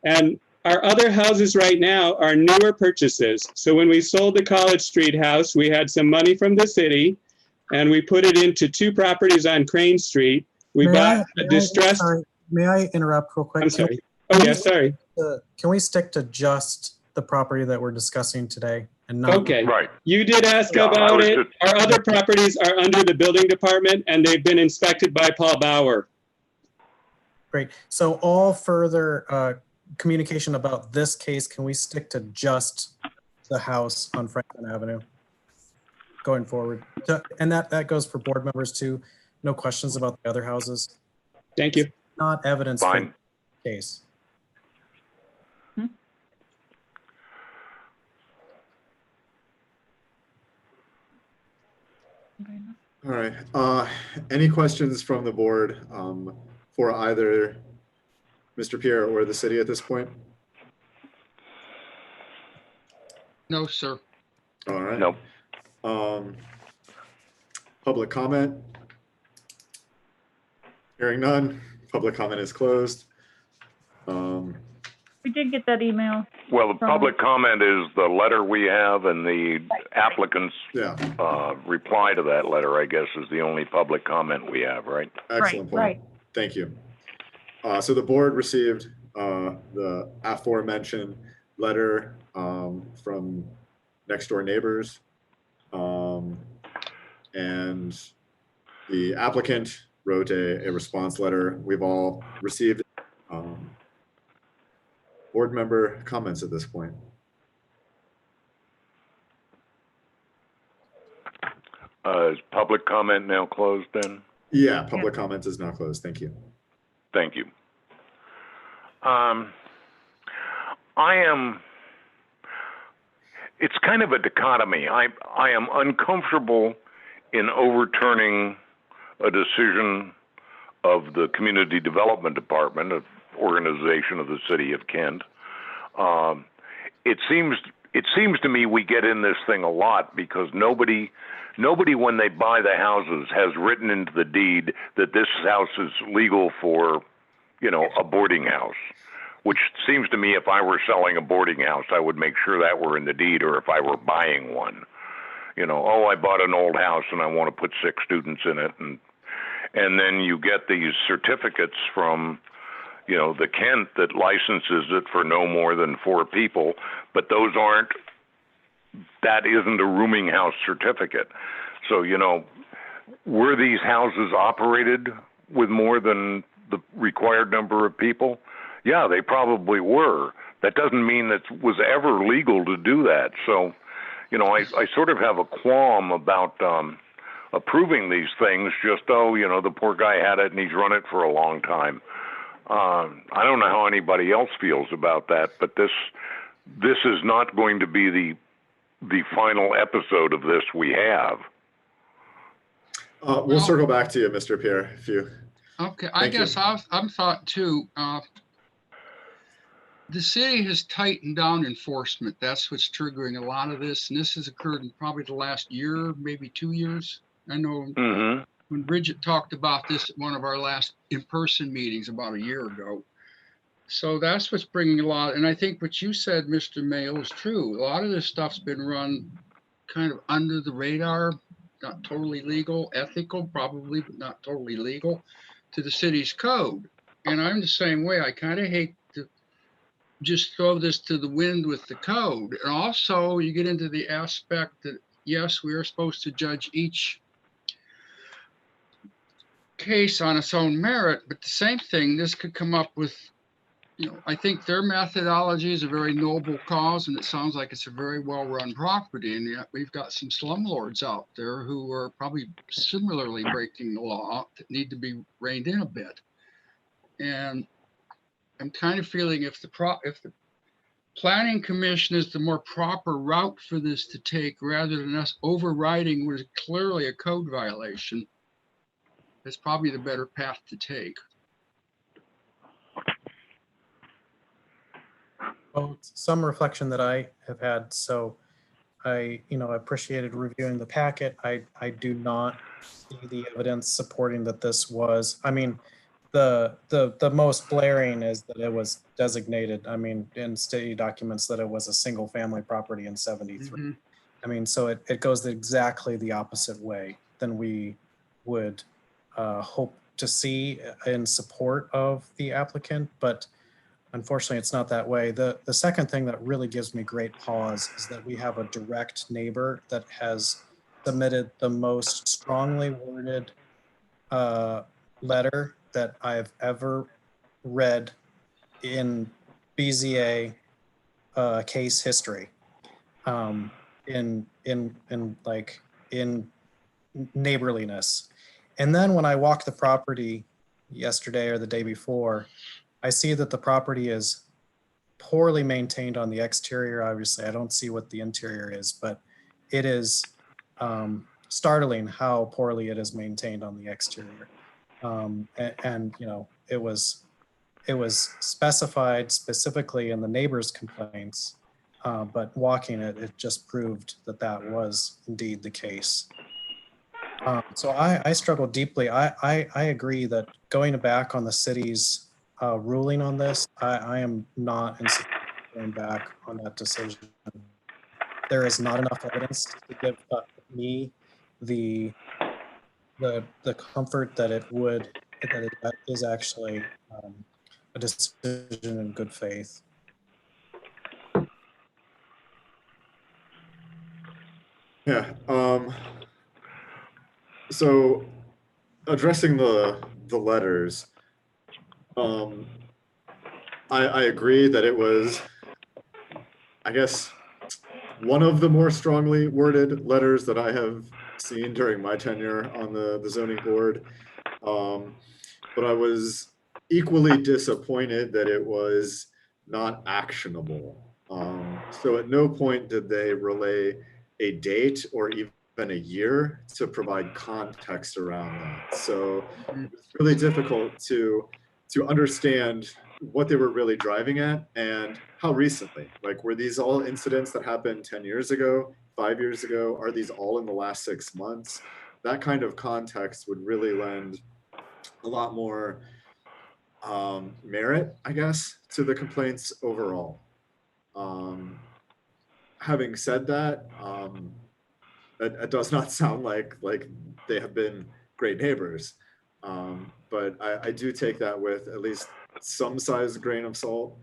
And our other houses right now are newer purchases. So when we sold the College Street house, we had some money from the city, and we put it into 2 properties on Crane Street. We bought a distressed. May I interrupt real quick? I'm sorry. Oh, yeah, sorry. Can we stick to just the property that we're discussing today and not? Okay. Right. You did ask Yeah, about it. Our other properties are under the building department, and they've been inspected by Paul Bauer. Great. So all further communication about this case, can we stick to just the house on Franklin Avenue going forward? And that goes for board members too. No questions about the other houses. Thank you. Not evidence Fine. for the case. All right. Any questions from the board for either Mr. Pierre or the city at this point? No, sir. All right. No. Public comment? Hearing none. Public comment is closed. We did get that email. Well, the public comment is the letter we have, and the applicant's Yeah, reply to that letter, I guess, is the only public comment we have, right? excellent point. Right. Thank you. So the board received the aforementioned letter from next door neighbors. And the applicant wrote a response letter. We've all received board member comments at this point. public comment now closed then? Yeah, public comment is now closed. Thank you. Thank you. It's kind of a dichotomy. I am uncomfortable in overturning a decision of the Community Development Department, an organization of the City of Kent. It seems to me we get in this thing a lot because nobody when they buy the houses has written into the deed that this house is legal for, a boarding house. Which seems to me if I were selling a boarding house, I would make sure that were in the deed, or if I were buying one. I bought an old house and I want to put 6 students in it. And then you get these certificates from, the Kent that licenses it for no more than 4 people, but that isn't a rooming house certificate. So, were these houses operated with more than the required number of people? Yeah, they probably were. That doesn't mean that it was ever legal to do that. So, I sort of have a qualm about approving these things. Just, the poor guy had it and he's run it for a long time. I don't know how anybody else feels about that, but this is not going to be the final episode of this we have. We'll circle back to you, Mr. Pierre, if you. Okay, I guess I'm thought too. The city has tightened down enforcement. That's what's triggering a lot of this. And this has occurred in probably the last year, maybe 2 years. I know when Bridget talked about this at one of our last in-person meetings about a year ago. So that's what's bringing a lot. And I think what you said, Mr. Mayo, is true. A lot of this stuff's been run kind of under the radar, not totally legal, ethical probably, but not totally legal to the city's code. And I'm the same way. I kind of hate to just throw this to the wind with the code. And also you get into the aspect that, yes, we are supposed to judge each case on its own merit, but the same thing, this could come up with, I think their methodology is a very noble cause, and it sounds like it's a very well-run property, and yet we've got some slumlords out there who are probably similarly breaking the law that need to be reined in a bit. And I'm kind of feeling if the Planning Commission is the more proper route for this to take, rather than us overriding what is clearly a code violation, it's probably the better path to take. Well, some reflection that I have had. So I appreciated reviewing the packet. I do not see the evidence supporting that this was, the most blaring is that it was designated, in city documents, that it was a single family property in 73. So it goes exactly the opposite way than we would hope to see in support of the applicant, but unfortunately it's not that way. The second thing that really gives me great pause is that we have a direct neighbor that has submitted the most strongly worded letter that I've ever read in BZA case history, in neighborliness. And then when I walked the property yesterday or the day before, I see that the property is poorly maintained on the exterior. Obviously, I don't see what the interior is, but it is startling how poorly it is maintained on the exterior. It was specified specifically in the neighbor's complaints, but walking it just proved that was indeed the case. So I struggle deeply. I agree that going back on the city's ruling on this, I am not in support of going back on that decision. There is not enough evidence to give me the comfort that it is actually a decision in good faith. Yeah. So addressing the letters, I agree that it was, I guess, one of the more strongly worded letters that I have seen during my tenure on the zoning board. But I was equally disappointed that it was not actionable. So at no point did they relay a date or even a year to provide context around that. So it's really difficult to understand what they were really driving at and how recently. Like, were these all incidents that happened 10 years ago, 5 years ago? Are these all in the last 6 months? That kind of context would really lend a lot more merit, I guess, to the complaints overall. Having said that, it does not sound like they have been great neighbors. But I do take that with at least some size grain of salt.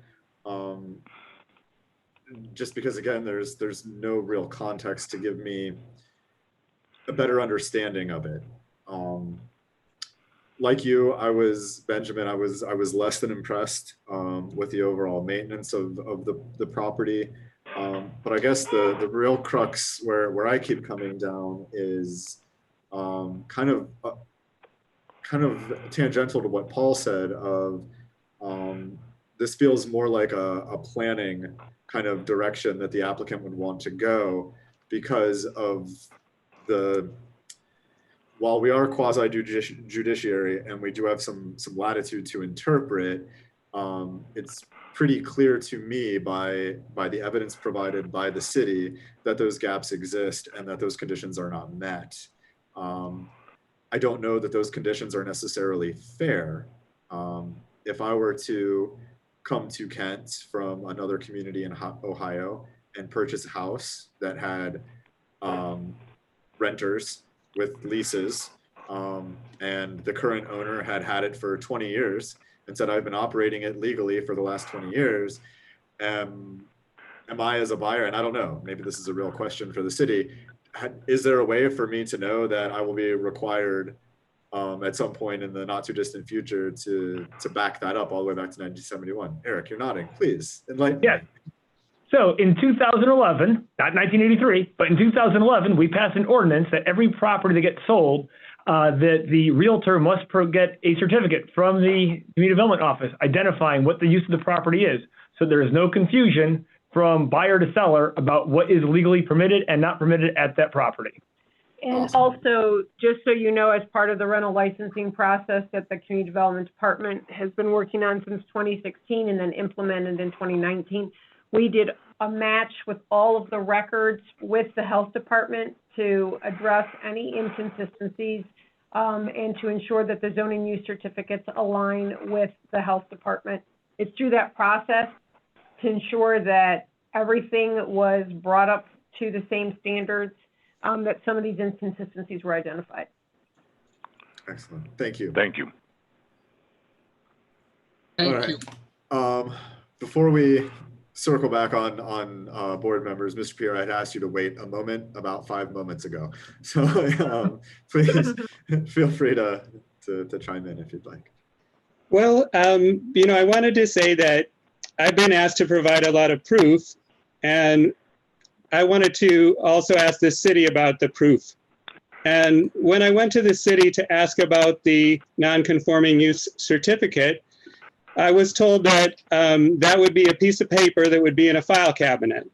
Just because, again, there's no real context to give me a better understanding of it. Like you, Benjamin, I was less than impressed with the overall maintenance of the property. But I guess the real crux where I keep coming down is kind of tangential to what Paul said of this feels more like a planning kind of direction that the applicant would want to go, because of while we are quasi-judiciary and we do have some latitude to interpret, it's pretty clear to me by the evidence provided by the city that those gaps exist and that those conditions are not met. I don't know that those conditions are necessarily fair. If I were to come to Kent from another community in Ohio and purchase a house that had renters with leases, and the current owner had it for 20 years and said, I've been operating it legally for the last 20 years. Am I, as a buyer, and I don't know, maybe this is a real question for the city, is there a way for me to know that I will be required at some point in the not too distant future to back that up all the way back to 1971? Eric, you're nodding, please enlighten me. So in 2011, not 1983, but in 2011, we passed an ordinance that every property that gets sold, that the realtor must get a certificate from the community development office identifying what the use of the property is. So there is no confusion from buyer to seller about what is legally permitted and not permitted at that property. And Awesome. also, just so you know, as part of the rental licensing process that the Community Development Department has been working on since 2016 and then implemented in 2019, we did a match with all of the records with the health department to address any inconsistencies and to ensure that the zoning use certificates align with the health department. It's through that process to ensure that everything was brought up to the same standards, that some of these inconsistencies were identified. Excellent, thank you. Thank you. Thank you. Before we circle back on board members, Mr. Pierre, I'd asked you to wait a moment about 5 moments ago. So please feel free to chime in if you'd like. Well, I wanted to say that I've been asked to provide a lot of proof, and I wanted to also ask the city about the proof. And when I went to the city to ask about the non-conforming use certificate, I was told that that would be a piece of paper that would be in a file cabinet.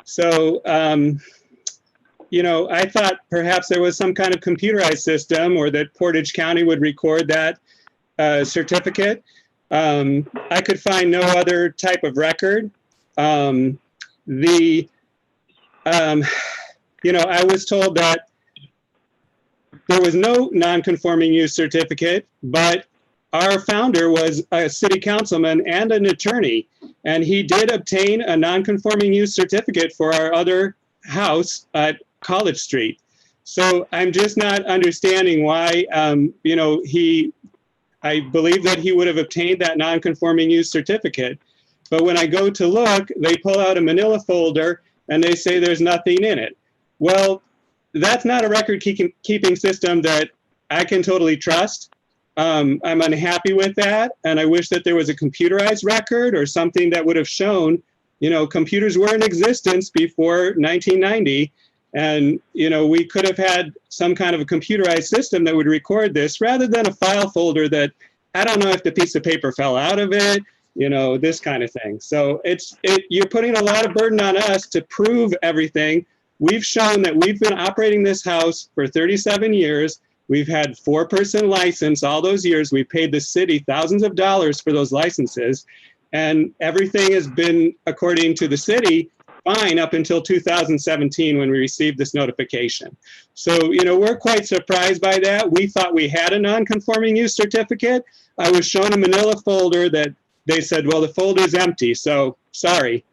So, I thought perhaps there was some kind of computerized system, or that Portage County would record that certificate. I could find no other type of record. I was told that there was no non-conforming use certificate, but our founder was a city councilman and an attorney, and he did obtain a non-conforming use certificate for our other house at College Street. So I'm just not understanding why, I believe that he would have obtained that non-conforming use certificate. But when I go to look, they pull out a manila folder and they say there's nothing in it. Well, that's not a record-keeping system that I can totally trust. I'm unhappy with that, and I wish that there was a computerized record or something that would have shown, computers were in existence before 1990, And, you know, we could have had some kind of a computerized system that would record this rather than a file folder that I don't know if the piece of paper fell out of it, you know, this kind of thing. So you're putting a lot of burden on us to prove everything. We've shown that we've been operating this house for 37 years. We've had 4-person license all those years. We paid the city thousands of dollars for those licenses. And everything has been, according to the city, fine up until 2017 when we received this notification. So, you know, we're quite surprised by that. We thought we had a non-conforming use certificate. I was shown a manila folder that they said, well, the folder's empty, so sorry.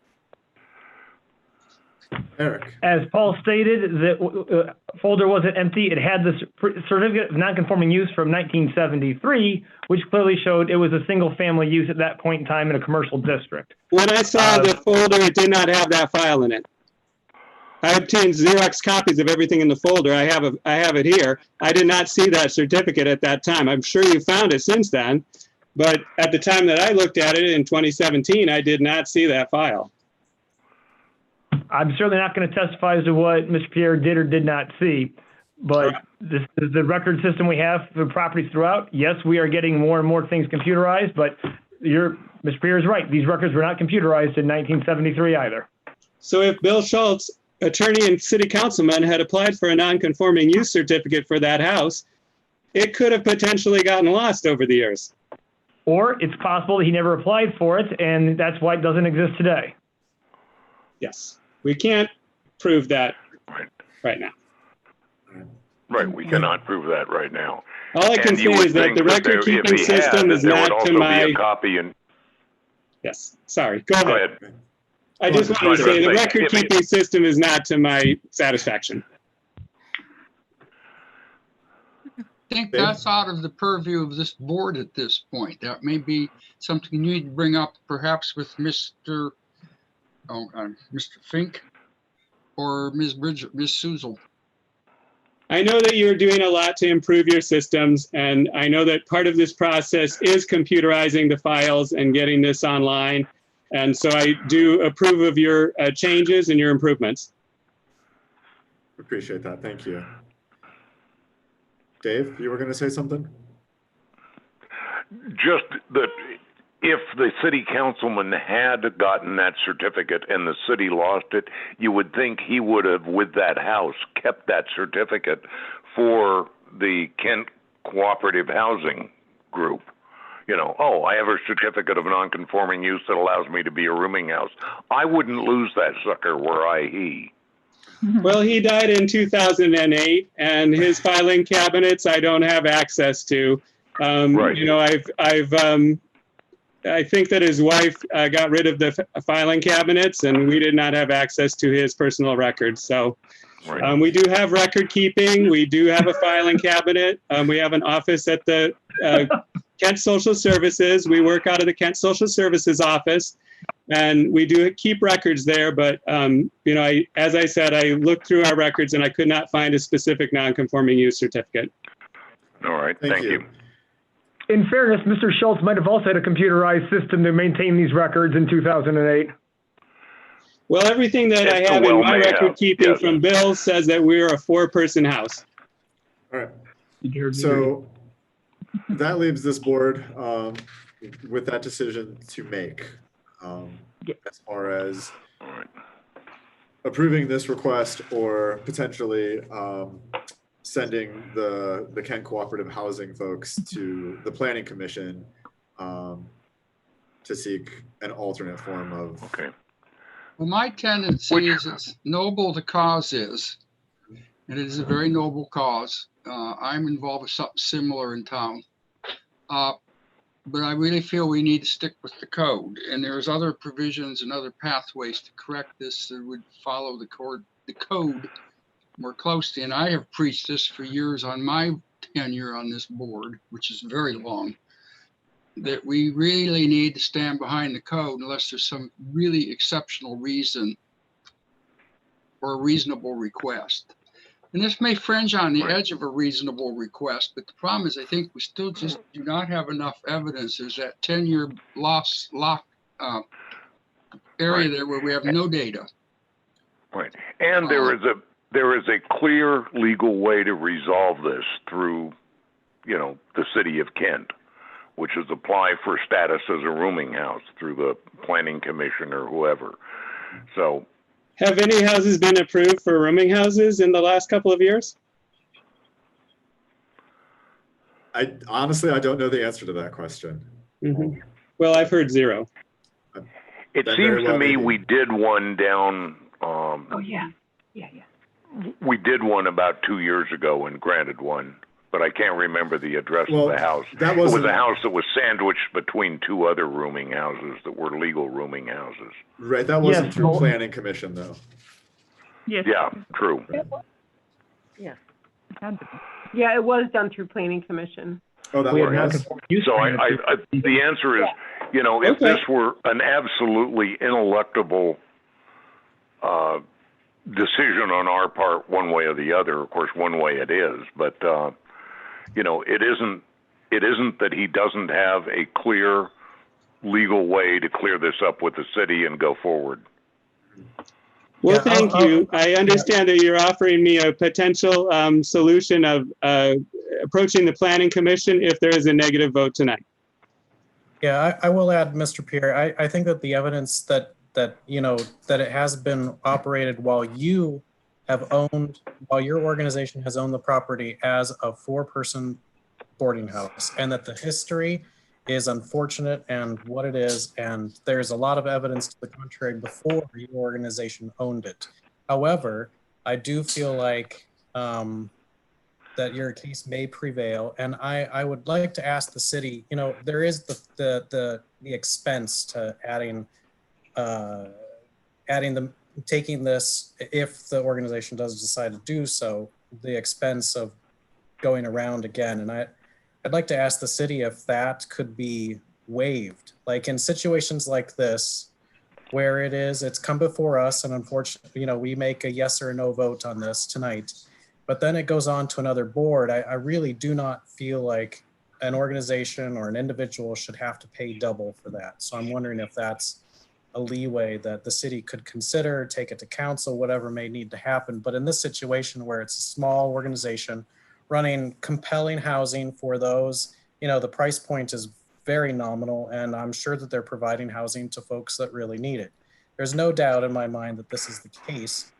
Eric. As Paul stated, the folder wasn't empty. It had the certificate of non-conforming use from 1973, which clearly showed it was a single-family use at that point in time in a commercial district. When I saw the folder, it did not have that file in it. I obtained Xerox copies of everything in the folder. I have it here. I did not see that certificate at that time. I'm sure you found it since then, but at the time that I looked at it in 2017, I did not see that file. I'm certainly not going to testify as to what Mr. Pierre did or did not see, but this is the record system we have for properties throughout. Yes, we are getting more and more things computerized, but Mr. Pierre is right. These records were not computerized in 1973 either. So if Bill Schultz, attorney and city councilman, had applied for a non-conforming use certificate for that house, it could have potentially gotten lost over the years. Or it's possible that he never applied for it, and that's why it doesn't exist today. Yes. We can't prove that right now. Right, we cannot prove that right now. All I can And say you would is that think the that record keeping if he system had, is there would not also to be my. a copy and Yes, sorry, go go ahead. ahead. I just Go wanted to ahead. say the If record it- keeping system is not to my satisfaction. I think Dave? that's out of the purview of this board at this point. That may be something you need to bring up perhaps with Mr. Fink or Ms. Bridget, Ms. Suzal. I know that you're doing a lot to improve your systems, and I know that part of this process is computerizing the files and getting this online. And so I do approve of your changes and your improvements. Appreciate that. Thank you. Dave, you were going to say something? Just that if the city councilman had gotten that certificate and the city lost it, you would think he would have, with that house, kept that certificate for the Kent Cooperative Housing Group. You know, oh, I have a certificate of non-conforming use that allows me to be a rooming house. I wouldn't lose that sucker were I he. Well, he died in 2008, and his filing cabinets I don't have access to. Right. You know, I think that his wife got rid of the filing cabinets, and we did not have access to his personal records. So Right. we do have record keeping. We do have a filing cabinet. We have an office at the Kent Social Services. We work out of the Kent Social Services office, and we do keep records there. But, you know, as I said, I looked through our records and I could not find a specific non-conforming use certificate. All right. Thank you. In fairness, Mr. Schultz might have also had a computerized system to maintain these records in 2008. Well, everything that I have in my record keeping from Bill says that we're a 4-person house. All right. So that leaves this board with that decision to make as far as approving this request or potentially sending the Kent Cooperative Housing folks to the Planning Commission to seek an alternate form of. Okay. Well, my tendency is as noble the cause is, and it is a very noble cause. I'm involved with something similar in town. But I really feel we need to stick with the code, and there's other provisions and other pathways to correct this that would follow the code more closely. And I have preached this for years on my tenure on this board, which is very long, that we really need to stand behind the code unless there's some really exceptional reason or a reasonable request. And this may fringe on the edge of a reasonable request, but the problem is I think we still just do not have enough evidence. There's that 10-year lock area there where we have no data. Right. And there is there is a clear legal way to resolve this through, the city of Kent, which is apply for status as a rooming house through the planning commission or whoever. So, have any houses been approved for rooming houses in the last couple of years? I honestly, I don't know the answer to that question. Mm-hmm. Well, I've heard zero. it That seems very to well me may be. we did one down, Oh, yeah. we did one about 2 years ago and granted one, but I can't remember the address Well, of the house. that It was wasn't a house that was sandwiched between two other rooming houses that were legal rooming houses. right. That wasn't Yes, through well- planning commission though. Yes. Yeah, true. Yeah. it had to be. Yeah, it was done through planning commission. Oh, that We have was. non-conforming use So permit. the answer is, if Okay. this were an absolutely ineluctable decision on our part, one way or the other, of course, one way it is, but it isn't that he doesn't have a clear legal way to clear this up with the city and go forward. Well, Yeah, thank you. I understand that you're offering me a potential solution of approaching the planning commission if there is a negative vote tonight. Yeah, I will add, Mr. Pierre, I think that the evidence that it has been operated while your organization has owned the property as a 4-person boarding house, and that the history is unfortunate and what it is, and there's a lot of evidence to the contrary before your organization owned it. However, I do feel like that your case may prevail, and I would like to ask the city, there is the expense to taking this, if the organization does decide to do so, the expense of going around again. And I'd like to ask the city if that could be waived. Like in situations like this, where it's come before us, and unfortunately, we make a yes or a no vote on this tonight, but then it goes on to another board. I really do not feel like an organization or an individual should have to pay double for that. So I'm wondering if that's a leeway that the city could consider, take it to council, whatever may need to happen. But in this situation where it's a small organization running compelling housing for those, the price point is very nominal, and I'm sure that they're providing housing to folks that really need it. There's no doubt in my mind that this is the case.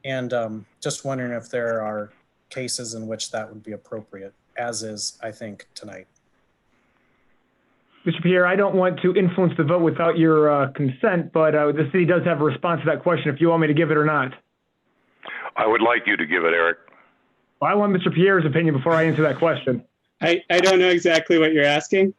And just wondering if there are cases in which that would be appropriate, as is, I think, tonight. Mr. Pierre, I don't want to influence the vote without your consent, but the city does have a response to that question if you want me to give it or not. I would like you to give it, Eric. Well, I want Mr. Pierre's opinion before I answer that question. I don't know exactly what you're asking.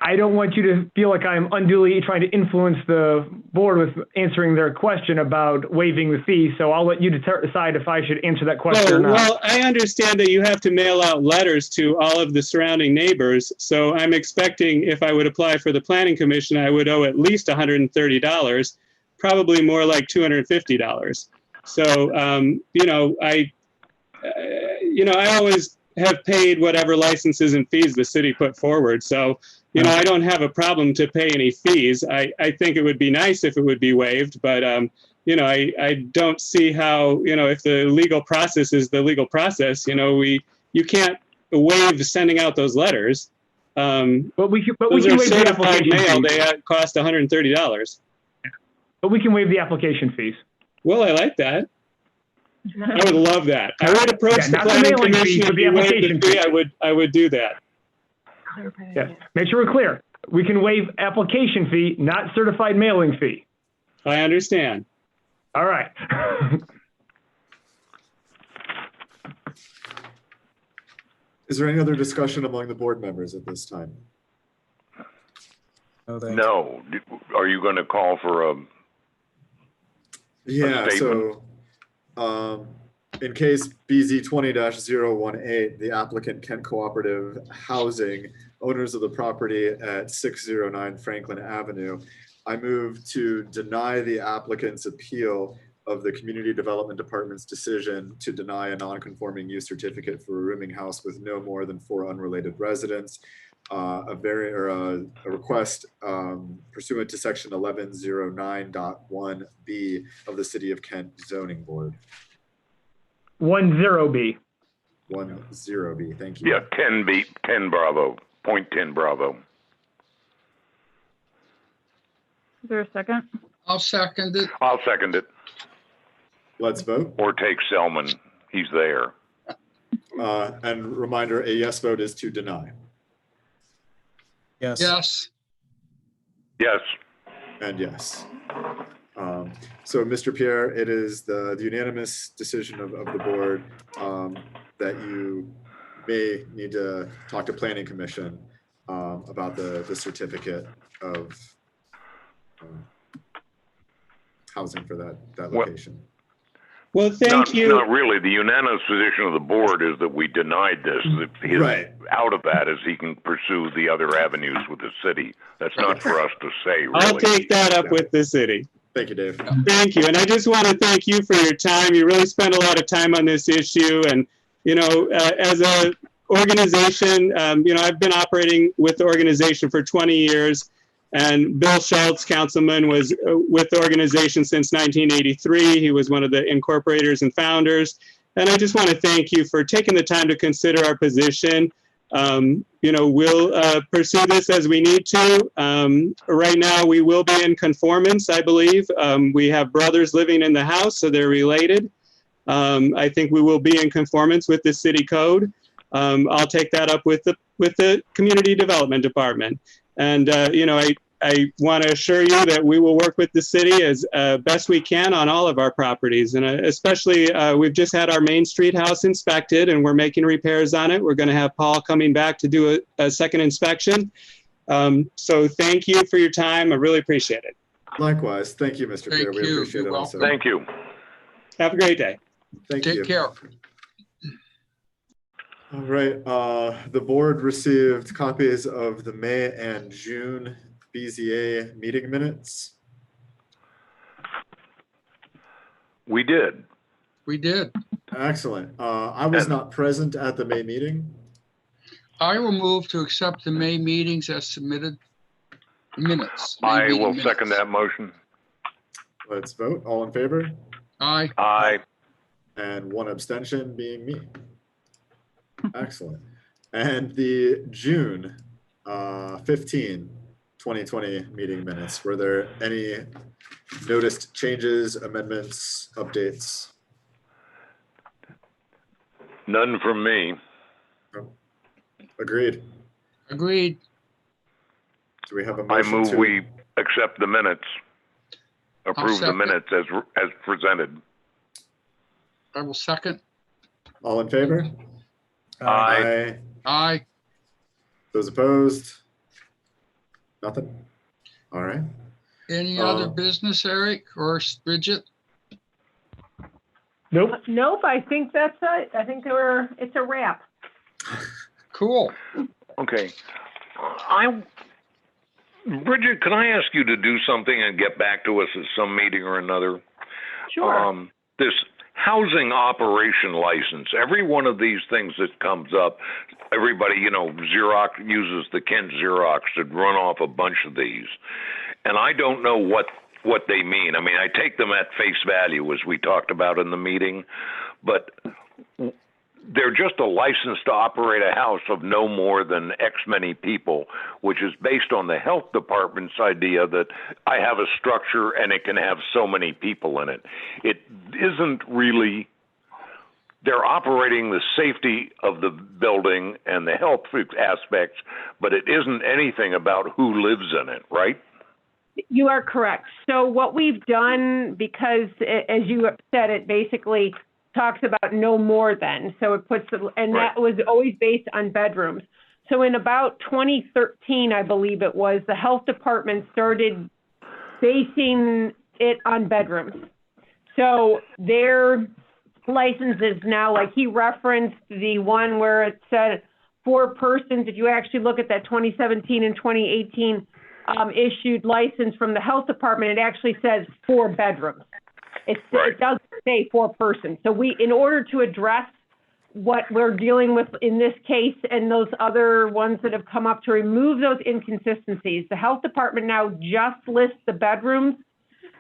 I don't want you to feel like I'm unduly trying to influence the board with answering their question about waiving the fee, so I'll let you decide if I should answer that question or not. Well, I understand that you have to mail out letters to all of the surrounding neighbors, so I'm expecting if I would apply for the planning commission, I would owe at least $130, probably more like $250. So, I always have paid whatever licenses and fees the city put forward. So, I don't have a problem to pay any fees. I think it would be nice if it would be waived, but, I don't see how, if the legal process is the legal process, you can't waive sending out those letters. But we can Those waive are the certified application mail. fees. They cost $130. But we can waive the application fees. Well, I like that. I would love that. I would approach Yeah, the not the planning mailing fee, commission but if the you waived the application fee. fee. I would do that. Yes. Make sure we're clear. We can waive application fee, not certified mailing fee. I understand. All right. Is there any other discussion among the board members at this time? No, thank you. No. Are you going to call for a Yeah, statement. so in case BZ 20-018, the applicant Kent Cooperative Housing, owners of the property at 609 Franklin Avenue, I move to deny the applicant's appeal of the Community Development Department's decision to deny a non-conforming use certificate for a rooming house with no more than 4 unrelated residents. A request pursuant to section 1109.1B of the City of Kent Zoning Board. 10B. 10B, thank you. Yeah, 10B, 10 Bravo, point 10 Bravo. Is there a second? I'll second it. I'll second it. Let's vote. Or take Selman. He's there. And reminder, a yes vote is to deny. Yes. Yes. Yes. And yes. So, Mr. Pierre, it is the unanimous decision of the board that you may need to talk to Planning Commission about the certificate of housing for that location. Well, thank you. Not really. The unanimous position of the board is that we denied this. That his Right. out of that is he can pursue the other avenues with the city. That's not for us to say, really. I'll take that up with the city. Thank you, Dave. Thank you. And I just want to thank you for your time. You really spent a lot of time on this issue. And, you know, as a organization, you know, I've been operating with the organization for 20 years. And Bill Schultz, councilman, was with the organization since 1983. He was one of the incorporators and founders. And I just want to thank you for taking the time to consider our position. You know, we'll pursue this as we need to. Right now, we will be in conformance, I believe. We have brothers living in the house, so they're related. I think we will be in conformance with the city code. I'll take that up with the community development department. And, you know, I want to assure you that we will work with the city as best we can on all of our properties. And especially, we've just had our Main Street house inspected and we're making repairs on it. We're going to have Paul coming back to do a second inspection. So thank you for your time. I really appreciate it. Likewise. Thank you, Mr. Pierre. Thank We you. appreciate it You're also. Thank you. Have a great day. Thank you. Take care. All right. The board received copies of the May and June BZA meeting minutes. We did. We did. Excellent. I was not present at the May meeting. I will move to accept the May meetings as submitted minutes. May I meeting will minutes. second that motion. Let's vote. All in favor? Aye. Aye. And one abstention being me. Excellent. And the June 15, 2020 meeting minutes, were there any noticed changes, amendments, updates? None from me. Agreed. Agreed. Do we have a I motion move to? we accept the minutes. Approve the second. minutes as presented. I will second. All in favor? Aye. Aye. Those opposed? Nothing? All right. Any other business, Eric or Bridget? Nope. Nope, I think that's it. I think it's a wrap. Cool. Okay. Bridget, can I ask you to do something and get back to us at some meeting or another? Sure. This housing operation license, every one of these things that comes up, everybody, you know, Xerox uses the Kent Xerox to run off a bunch of these. And I don't know what they mean. I mean, I take them at face value, as we talked about in the meeting, but they're just a license to operate a house of no more than X many people, which is based on the health department's idea that I have a structure and it can have so many people in it. It isn't really, they're operating the safety of the building and the health aspects, but it isn't anything about who lives in it, right? You are correct. So what we've done, because as you said, it basically talks about no more than, so it puts, and that was always based on bedrooms. So in about 2013, I believe it was, the health department started basing it on bedrooms. So their licenses now, like he referenced the one where it said 4 persons, if you actually look at that 2017 and 2018 issued license from the health department, it actually says 4 bedrooms. It doesn't say 4 persons. So in order to address what we're dealing with in this case and those other ones that have come up, to remove those inconsistencies, the health department now just lists the bedrooms,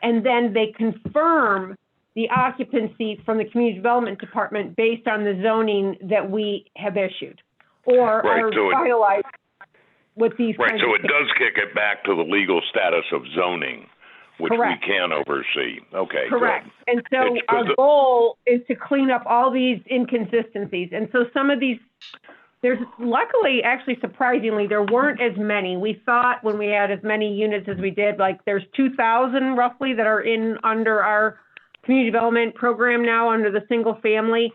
and then they confirm the occupancy from the Community Development Department based on the zoning that we have issued or Right, are so it- finalized with these Right, kinds so of it does kick it back to the legal status of zoning, which Correct. we can oversee. Okay, Correct. good. And so It's our good to- goal is to clean up all these inconsistencies. And so some of these, there's luckily, actually surprisingly, there weren't as many. We thought when we had as many units as we did, like there's 2,000 roughly that are in under our community development program now under the single family.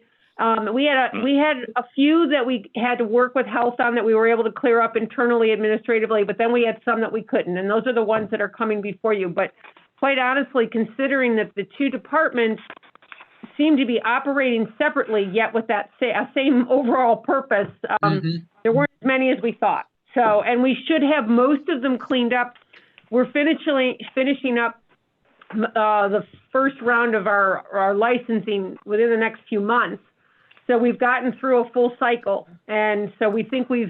We had a few that we had to work with health on that we were able to clear up internally administratively, but then we had some that we couldn't. And those are the ones that are coming before you. But quite honestly, considering that the two departments seem to be operating separately, yet with that same overall purpose, there weren't as many as we thought. So, and we should have most of them cleaned up. We're finishing up the first round of our licensing within the next few months. So we've gotten through a full cycle. And so we think we've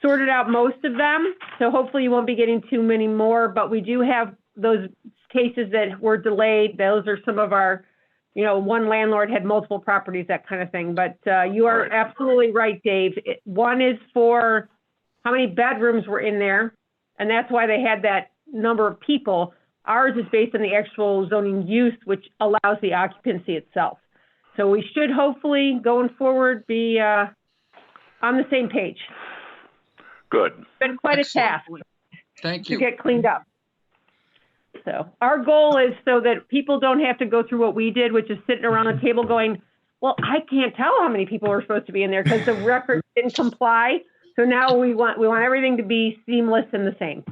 sorted out most of them. So hopefully you won't be getting too many more, but we do have those cases that were delayed. Those are some of our, one landlord had multiple properties, that kind of thing. But you are Right. absolutely right, Dave. One is for how many bedrooms were in there, and that's why they had that number of people. Ours is based on the actual zoning use, which allows the occupancy itself. So we should hopefully, going forward, be on the same page. Good. It's been quite Excellent. a task Thank to you. get cleaned up. So our goal is so that people don't have to go through what we did, which is sitting around the table going, well, I can't tell how many people are supposed to be in there because the record didn't comply. So now we want everything to be seamless and the same.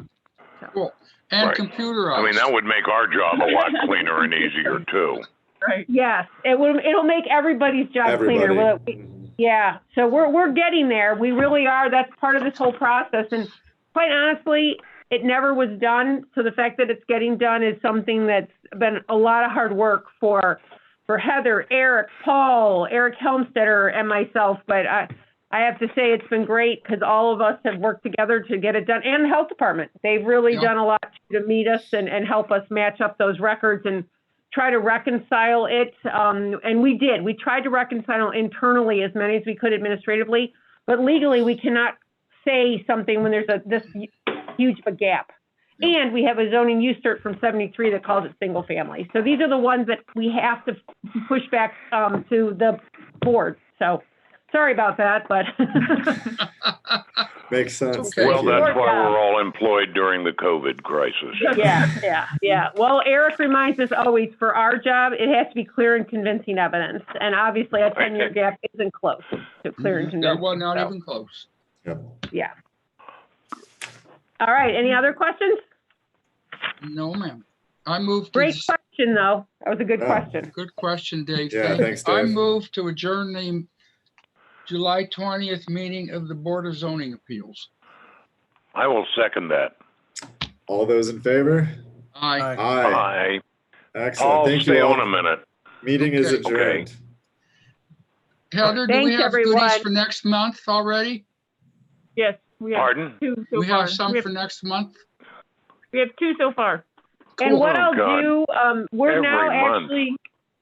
Cool. And Right. computerized. I mean, that would make our job a lot cleaner and easier too. Right. Yes, it'll make everybody's job cleaner. Everybody. Yeah, so we're getting there. We really are. That's part of this whole process. And quite honestly, it never was done. So the fact that it's getting done is something that's been a lot of hard work for Heather, Eric, Paul, Eric Helmstetter, and myself. But I have to say it's been great because all of us have worked together to get it done. And the health department, they've really Yeah. done a lot to meet us and help us match up those records and try to reconcile it. And we did. We tried to reconcile internally as many as we could administratively, but legally we cannot say something when there's this huge of a gap. And we have a zoning use cert from 73 that calls it single family. So these are the ones that we have to push back to the board. So sorry about that, but Makes sense. Okay. Well, Thank you. that's why Yeah. we're all employed during the COVID crisis. yeah. Well, Eric reminds us always for our job, it has to be clear and convincing evidence. And obviously a 10-year gap isn't close to clear and Yeah, convincing. well, not so, even close. Yep. Yeah. All right. Any other questions? No, ma'am. I move to, Great question, though. That was a good Yeah. question. good question, Dave. Yeah, Thank you. thanks, I Dave. move to adjourn the July 20th meeting of the Board of Zoning Appeals. I will second that. All those in favor? Aye. Aye. Aye. Aye. Excellent. Paul, Thank stay you on a all. minute. Meeting is Okay. adjourned. Heather, do we Thanks, have goodies everyone. for next month already? Yes, we have Pardon? two so We far. have some for next month? We have two so far. And what Oh, I'll God. do, we're now Every month.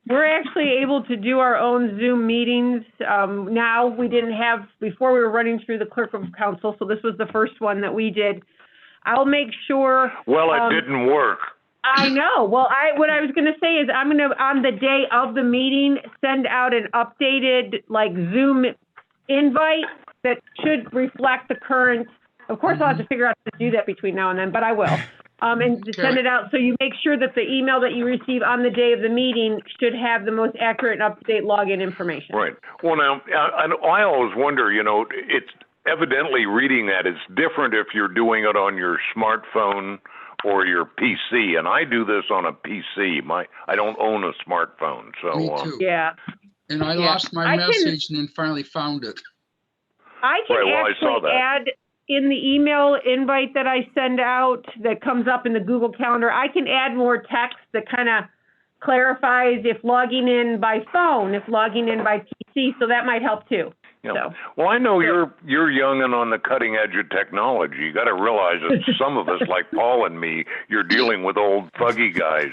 we're actually able to do our own Zoom meetings. Now we didn't have, before we were running through the clerk of council, so this was the first one that we did. I'll make sure. Well, it didn't work. I know. Well, what I was going to say is I'm going to, on the day of the meeting, send out an updated Zoom invite that should reflect the current. Of course, I'll have to figure out how to do that between now and then, but I will. And to send it out so you make sure that the email that you receive on the day of the meeting should have the most accurate and up-to-date login information. Right. Well, now, I always wonder, it's evidently reading that it's different if you're doing it on your smartphone or your PC. And I do this on a PC. I don't own a smartphone. So, Me too. Yeah. And I Yeah. lost my I can- message and then finally found it. I can Right, well, I saw actually that. add in the email invite that I send out that comes up in the Google Calendar, I can add more text that kind of clarifies if logging in by phone, if logging in by PC, so that might help too. Yeah. So, Well, I know you're young and on the cutting edge of technology. You got to realize that some of us, like Paul and me, you're dealing with old fuggy guys.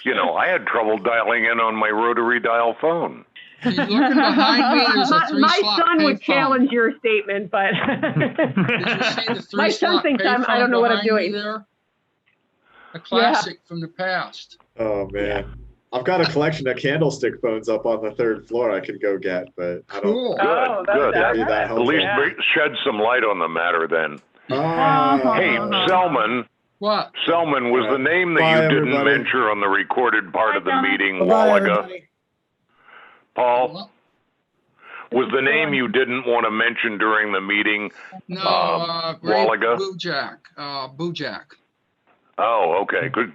You know, I had trouble dialing in on my rotary dial phone. He's looking behind me, there's a my three-slot son would payphone. challenge your statement, but Did you see the my son three-slot thinks I payphone don't know what I'm behind me doing. there? A classic from the past. Oh, man. I've got a collection of candlestick phones up on the 3rd floor I could go get, but I don't. Cool. Oh, that's Good. That'd be that At helpful. least Yeah. shed some light on the matter then. Ah. Hey, Selman. What? Selman, was the name that Bye, you didn't everybody. mention on the recorded part Bye, of the Donna. meeting, Bye, Wallaga? everybody. Paul, was the name you didn't want to mention during the meeting? No, Wallaga? Bujak, Bujak. Oh, okay. Good.